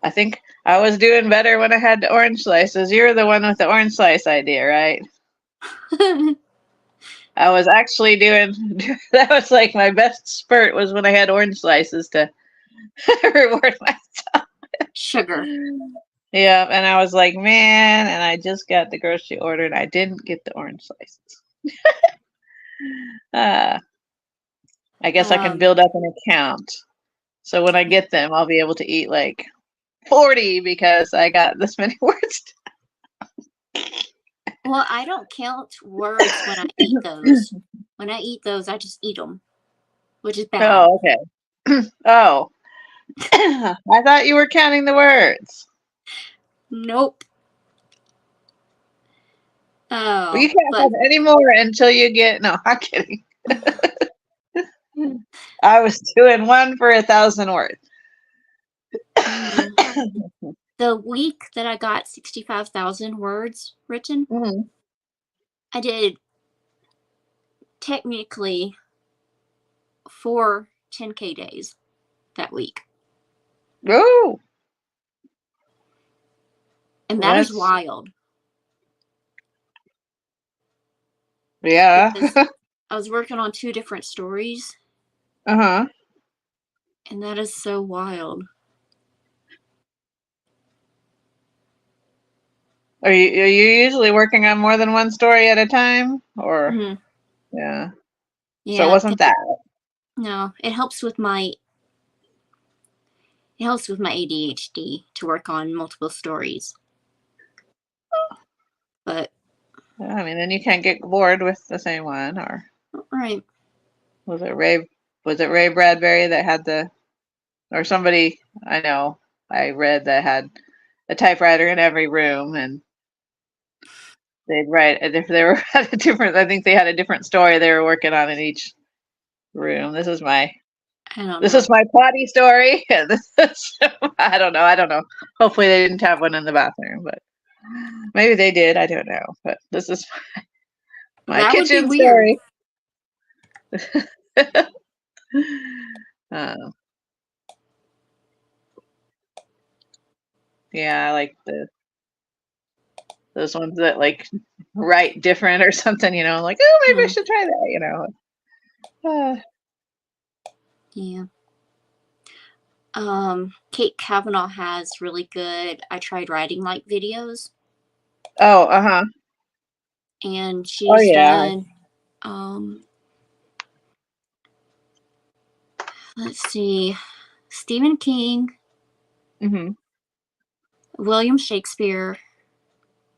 I think I was doing better when I had the orange slices. You're the one with the orange slice idea, right? I was actually doing that was like my best spurt was when I had orange slices to reward myself. sugar. Yeah, and I was like, man, and I just got the grocery order and I didn't get the orange slices. uh, I guess I can Um, build up an account. So when I get them, I'll be able to eat like 40 because I got this many words. well, I don't count words when I eat those. When I eat those, I just eat them, which is bad. Oh, okay. Oh, I thought you were counting the words. Nope. Well, you Oh, can't but have any more until you get. No, I'm kidding. I was doing one for 1,000 words. mm, the week that I got 65,000 words written, Mhm. I did technically 4 10K days that week. Oh, And that is that's wild yeah. because I was working on 2 different stories, Uh-huh. and that is so wild. Are you usually working on more than one story at a time, or Hmm. yeah? So it Yeah, wasn't that. no, it helps with my ADHD to work on multiple stories. But Yeah, I mean, then you can't get bored with the same one, or right. was it Ray? Was it Ray Bradbury that had the, or somebody I know I read that had a typewriter in every room, and they'd write if they were had a different. I think they had a different story they were working on in each room. I don't This know. is my potty story. And this is, I don't know. I don't know. Hopefully they didn't have one in the bathroom, but maybe they did. I don't know. But this is my That would be kitchen weird. story. uh, yeah, I like those ones that like write different or something. Like, oh, maybe I Hmm. should try that. Yeah. Kate Kavanaugh has really good I tried writing like videos, Oh, uh-huh. and Oh she's yeah. done um let's see, Stephen King, Mhm. William Shakespeare,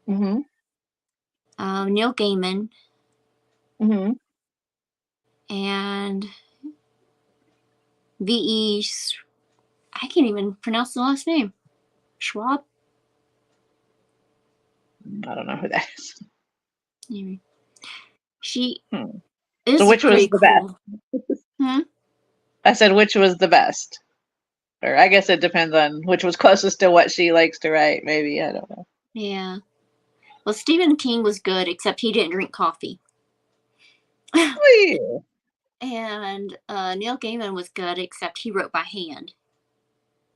Mhm. Neil Gaiman, Mhm. and V.E. I can't even pronounce the last name. Schwab? I don't know who that is. Anyway, she Hmm. So is which was pretty the best? cool. Hmm? I said which was the best. Or I guess it depends on which was closest to what she likes to write, maybe. I don't know. Yeah. Well, Stephen King was good, except he didn't drink coffee. Wee. And Neil Gaiman was good, except he wrote by hand.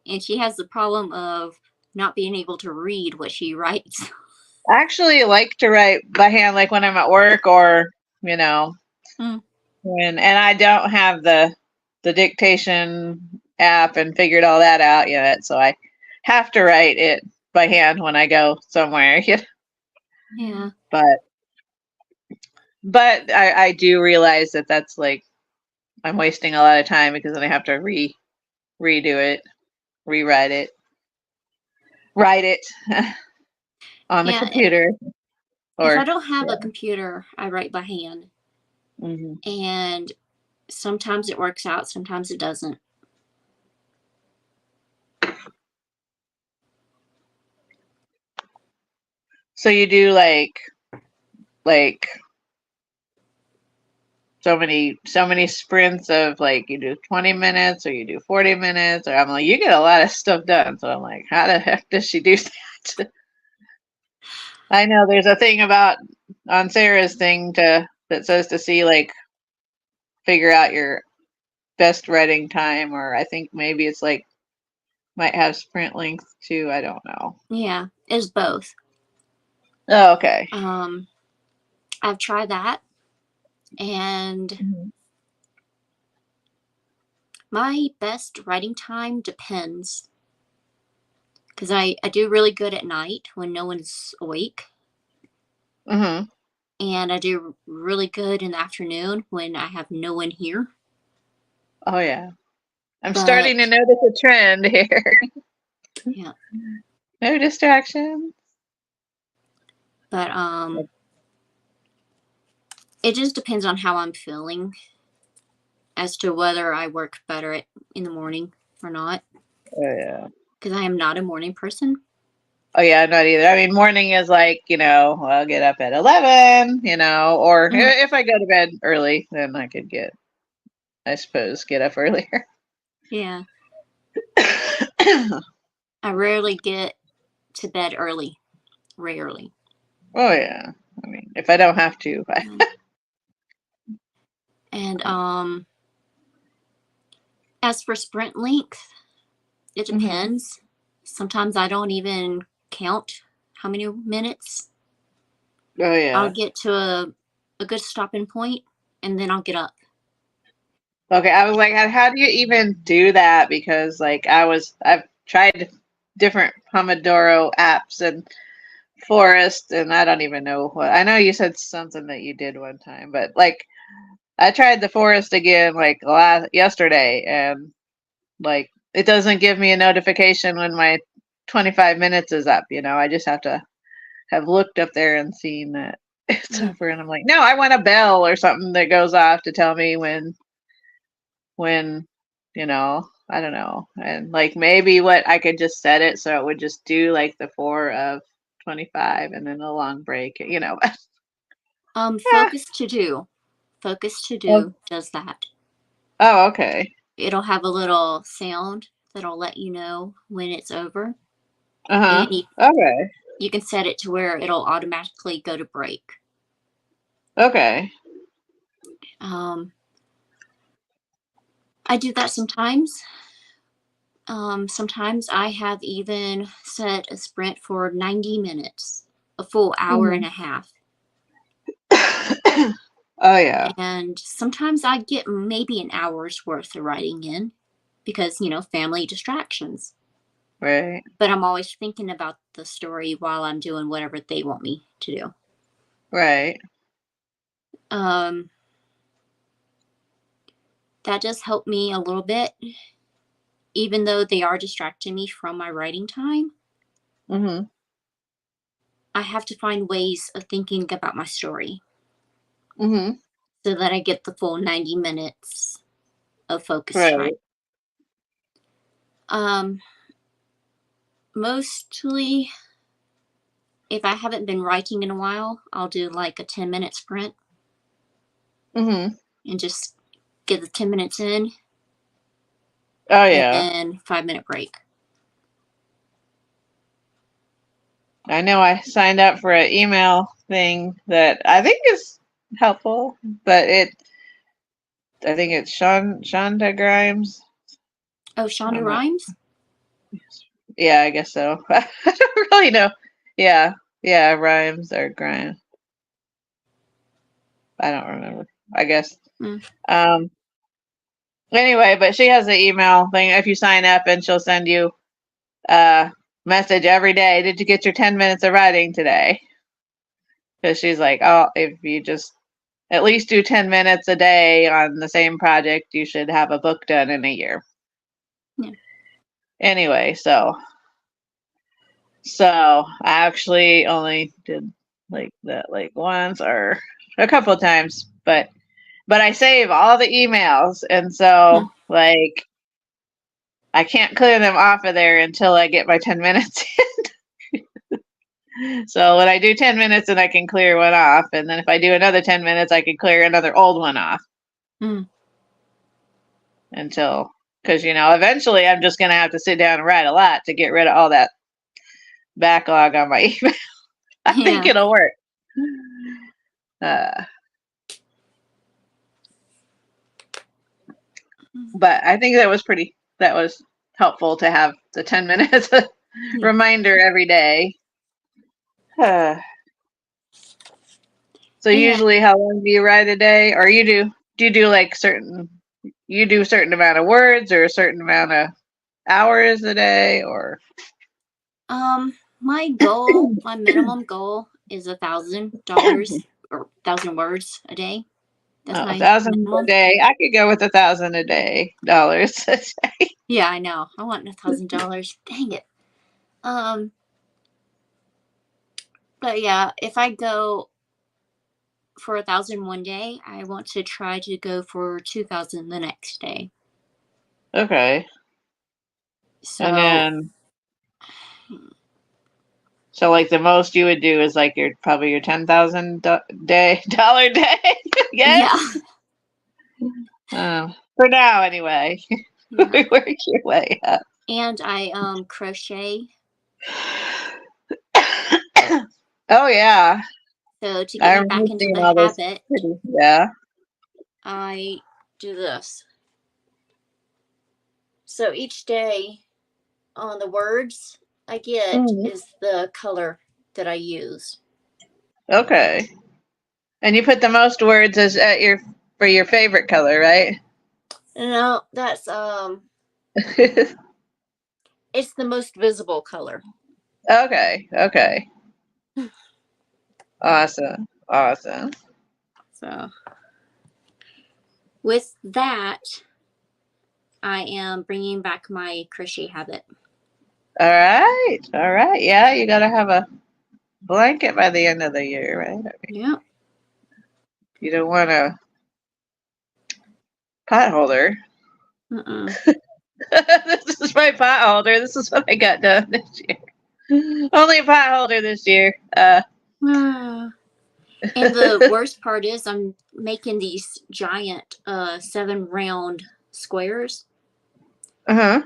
And she has the problem of not being able to read what she writes. I actually like to write by hand, like when I'm at work or, you know, Mm. and I don't have the dictation app and figured all that out yet, so I have to write it by hand when I go somewhere. Yeah. But I do realize that that's like I'm wasting a lot of time because then I have to redo it, rewrite it, write it on the Yeah. computer If I or don't have a yeah. computer, I write by hand. Hmm. And sometimes it works out, sometimes it doesn't. So you do like so many sprints of like you do 20 minutes or you do 40 minutes or I'm like you get a lot of stuff done. So I'm like, how the heck does she do that? I know there's a thing about on Sarah's thing to that says to see like figure out your best writing time, or I think maybe it's like might have sprint length too. I don't know. Yeah, it's both. Oh, okay. I've tried that, and Mhm. my best writing time depends because I do really good at night when no one's awake, Mhm. and I do really good in the afternoon when I have no one here. Oh yeah. I'm starting to But notice a trend here. yeah, No distractions. but it just depends on how I'm feeling as to whether I work better in the morning or not. Oh yeah. Because I am not a morning person. Oh yeah, not either. I mean, morning is like, I'll get up at 11, or Mm, if I go to bed early, then I could I suppose, get up earlier. yeah, I rarely get to bed early. Rarely. Oh yeah. I mean, if I don't have to. Mm. And as for sprint length, it Mhm. depends. Sometimes I don't even count how many minutes. Oh I'll yeah. get to a good stopping point and then I'll get up. Okay, I was like, how do you even do that? Because like I've tried different Pomodoro apps and Forest, and I don't even know what. I know you said something that you did one time, but like I tried the Forest again like yesterday, and like it doesn't give me a notification when my 25 minutes is up. I just have to have looked up there and seen that it's Mm. over, and I'm like, no, I want a bell or something that goes off to tell me when I don't know. And like maybe what I could just set it so it would just do like the 4 of 25 and then a long break. Yeah. Focus to do. Focus to Oh, do does that. oh, okay. It'll have a little sound that'll let you know when it's over. Uh-huh. And Okay. you can set it to where it'll automatically go to break. Okay. Um, I do that sometimes. Sometimes I have even set a sprint for 90 minutes, a full hour and Hmm. a half. Oh yeah. And sometimes I get maybe an hour's worth of writing in because, family distractions. Right. But I'm always thinking about the story while I'm doing whatever they want me to do. Right. Um, that does help me a little bit, even though they are distracting me from my writing time. Mm-hmm. I have to find ways of thinking about my story Mm-hmm. so that I get the full 90 minutes of focus time. Right. Um, Mostly, if I haven't been writing in a while, I'll do like a 10-minute sprint Mm-hmm. and just get the 10 minutes in Oh and yeah. then 5-minute break. I know I signed up for an email thing that I think is helpful, but I think it's Shonda Grimes. Oh, I'm Shonda not. Rhimes? Yeah, I guess so. I don't really know. Yeah, yeah, rhymes or grimes. I don't remember. I guess. Mm. Um. Anyway, but she has an email thing. If you sign up, and she'll send you a message every day. Did you get your 10 minutes of writing today? Because she's like, oh, if you just at least do 10 minutes a day on the same project, you should have a book done in a year. Yeah. Anyway, so I actually only did like that like once or a couple of times, but I save all the emails, and so Mm. like I can't clear them off of there until I get my 10 minutes in. So when I do 10 minutes, then I can clear one off, and then if I do another 10 minutes, I can clear another old one off Mm. until because eventually I'm just gonna have to sit down and write a lot to get rid of all that backlog on my email. I think Yeah. it'll work. Uh, But I think that was helpful to have the 10 minutes reminder every day. So Yeah. usually how long do you write a day? Or do you do like you do a certain amount of words or a certain amount of hours a day or My goal, my minimum goal is $1,000 or 1,000 words a day. That's oh, my 1,000 a minimum. day? I could go with 1,000 a day dollars. Yeah, I know. I want $1,000. Dang it. Um, but yeah, if I go for 1,000 one day, I want to try to go for 2,000 the next day. Okay. And So, then so like the most you would do is like probably your 10,000 dollar day. yeah, Yes. For now anyway. yeah. We work your way up. And I crochet. Oh yeah. So to get I me back remember into seeing the all those habit, pretty yeah. I do this. So each day on the words I get Mm, is the color that I use. okay. And you put the most words as at your for your favorite color, right? No, that's it's the most visible color. Okay. Okay. Awesome. Awesome. So with that, I am bringing back my crochet habit. All right. All right. Yeah, you got to have a blanket by the end of the year, right? Yeah. You don't want a pot holder. Uh-uh. This is my pot holder. This is what I got done this year. Only a pot holder this year. Ah. And the worst part is I'm making these giant 7 round squares. Uh-huh.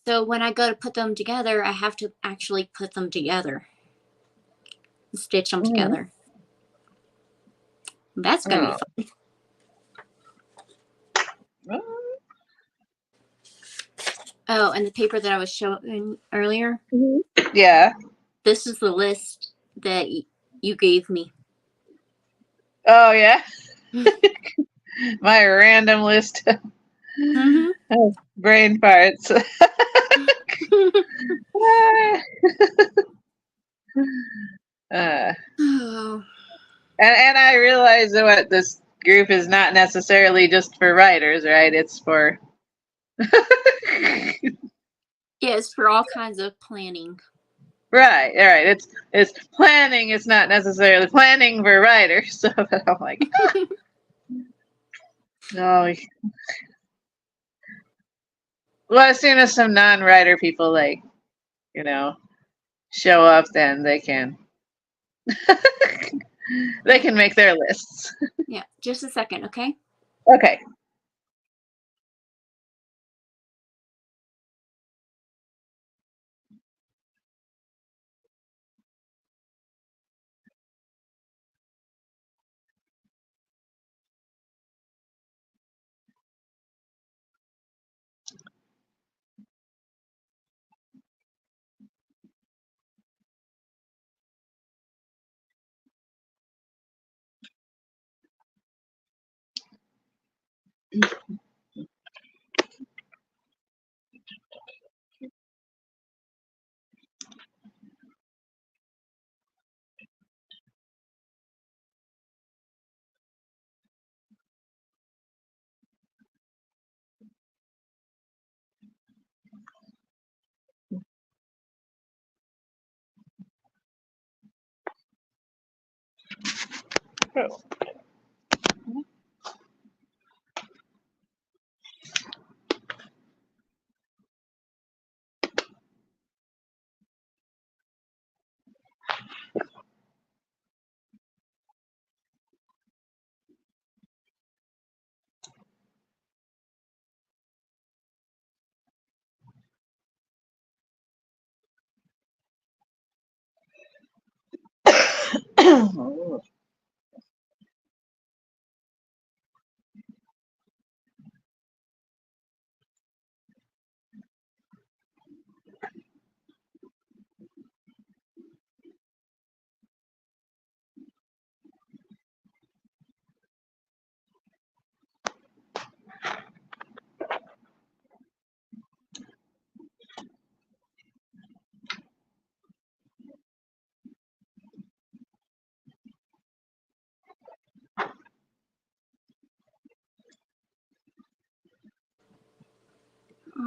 So when I go to put them together, I have to actually put them together, stitch them Mhm. together. That's gonna be Oh. fun. Oh, and the paper that I was showing earlier, Yeah. this is the list that you gave me. Oh yeah. My random list Mm-hmm. of brain farts. uh, Oh, and I realize that what this group is not necessarily just for writers, right? It's for yeah, it's for all kinds of planning. right, all right. It's planning. It's not necessarily planning for writers. So I'm like, no. Well, as soon as some non-writer people you know show up, then they can they can make their lists. Yeah, just a second, okay? Okay.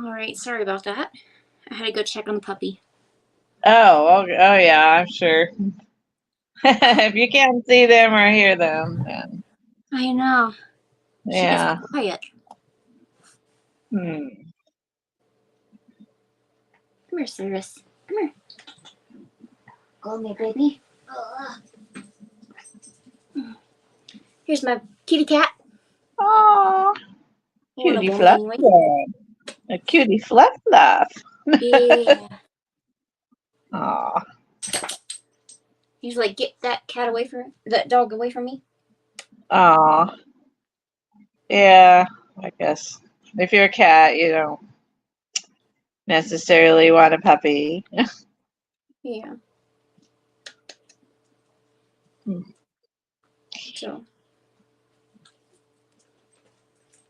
All right, sorry about that. I had to go check on the puppy. Oh, yeah, I'm sure. If you can't see them or hear them, then I know. She yeah. gets quiet. Hmm. Come here, Cyrus. Come here. Go me, baby. Here's my kitty cat. Oh, One of cutie them, fluff anyway. fluff. A cutie fluff fluff. Yeah. Aw. He's like, get that cat away from that dog away from me. Aw. Yeah, I guess. If you're a cat, you don't necessarily want a puppy. Yeah. So.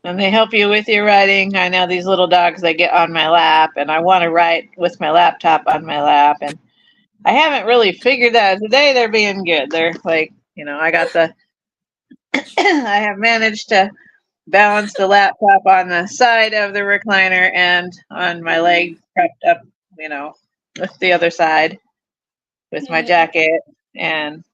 And they help you with your writing. I know these little dogs, they get on my lap, and I want to write with my laptop on my lap. And I haven't really figured that out. Today they're being good. They're like, I got the, I have managed to balance the laptop on the side of the recliner and on my leg propped up, with the other side with my jacket, and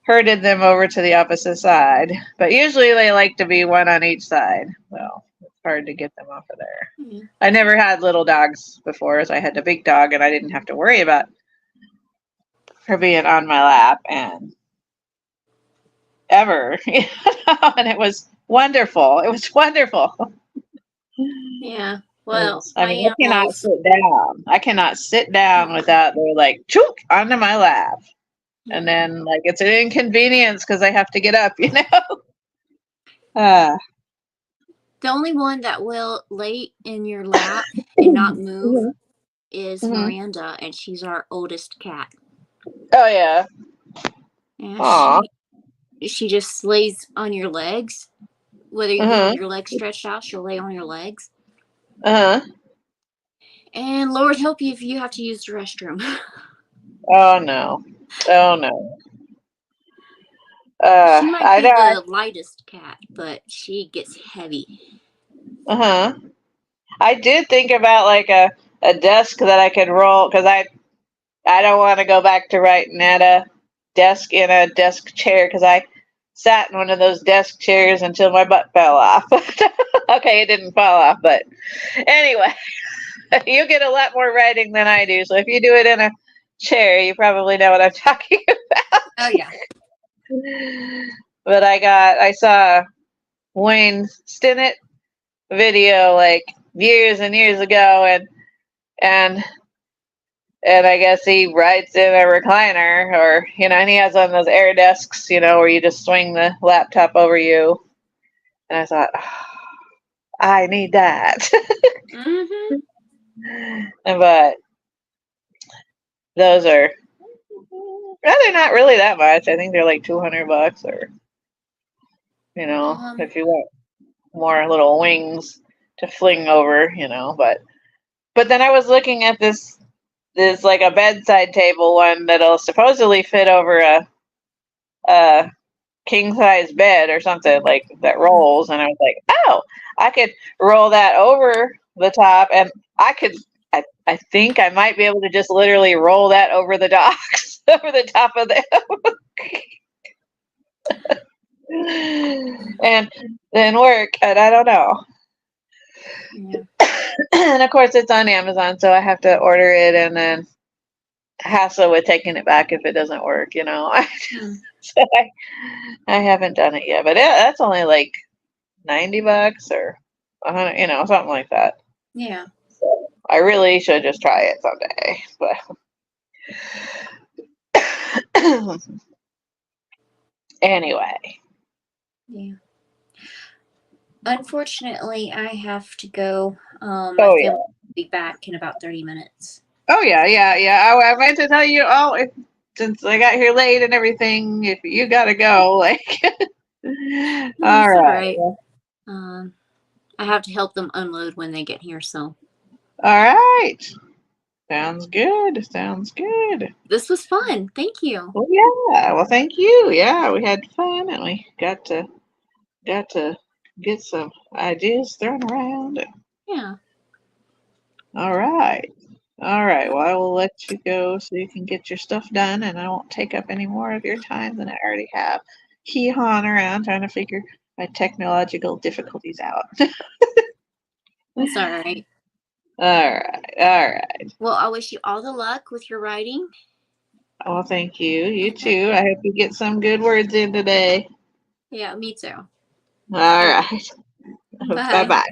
herded them over to the opposite side. But usually they like to be one on each side. Well, it's hard to get them off of there. Mm-hmm. I never had little dogs before, so I had a big dog, and I didn't have to worry about her being on my lap and ever. And it was wonderful. It was wonderful. Yeah. Well, I mean, I cannot sit down. I cannot sit down without they're like, chook, onto my lap. And then, like, it's an inconvenience because I have to get up, The only one that will lay in your lap and not move is Miranda, and she's our oldest cat. Oh, yeah. Yeah, she just lays on your legs. Whether you have your legs stretched out, she'll lay on your legs. And Lord help you if you have to use the restroom. Oh, no. Oh, no. She might be the lightest cat, but she gets heavy. I did think about, like, a desk that I could roll, because I don't want to go back to writing at a desk in a desk chair, because I sat in one of those desk chairs until my butt fell off. Okay, it didn't fall off, but anyway, you get a lot more writing than I do, so if you do it in a chair, you probably know what I'm talking about. Oh, yeah. But I saw Wayne Stinnett video like years and years ago, and I guess he writes in a recliner, or and he has one of those air desks, where you just swing the laptop over you. And I thought, I need that. But those are, they're not really that much. I think they're like $200, or if you want more little wings to fling over, but then I was looking at this like a bedside table one that'll supposedly fit over a king size bed or something, like that rolls, and I was like, oh, I could roll that over the top, and I think I might be able to just literally roll that over the docks, over the top of them. And then work, and I don't know. Yeah. And of course it's on Amazon, so I have to order it, and then hassle with taking it back if it doesn't work, So I haven't done it yet, but that's only like $90 or $100, something like that. Yeah. So I really should just try it someday, but anyway. Yeah. Unfortunately, I have to go. My family will be back in about 30 minutes. Oh, yeah. I meant to tell you, since I got here late and everything, if you got to go, like. All right. I have to help them unload when they get here, so. All right. Sounds good. This was fun. Thank you. Well, yeah. Well, thank you. Yeah, we had fun, and we got to get some ideas thrown around. Yeah. All right. All right. Well, I will let you go so you can get your stuff done, and I won't take up any more of your time than I already have. Hee-hawing around trying to figure my technological difficulties out. That's all right. All right. All right. Well, I wish you all the luck with your writing. Well, thank you. You too. I hope you get some good words in today. Yeah, me too. All right. Bye. Bye-bye.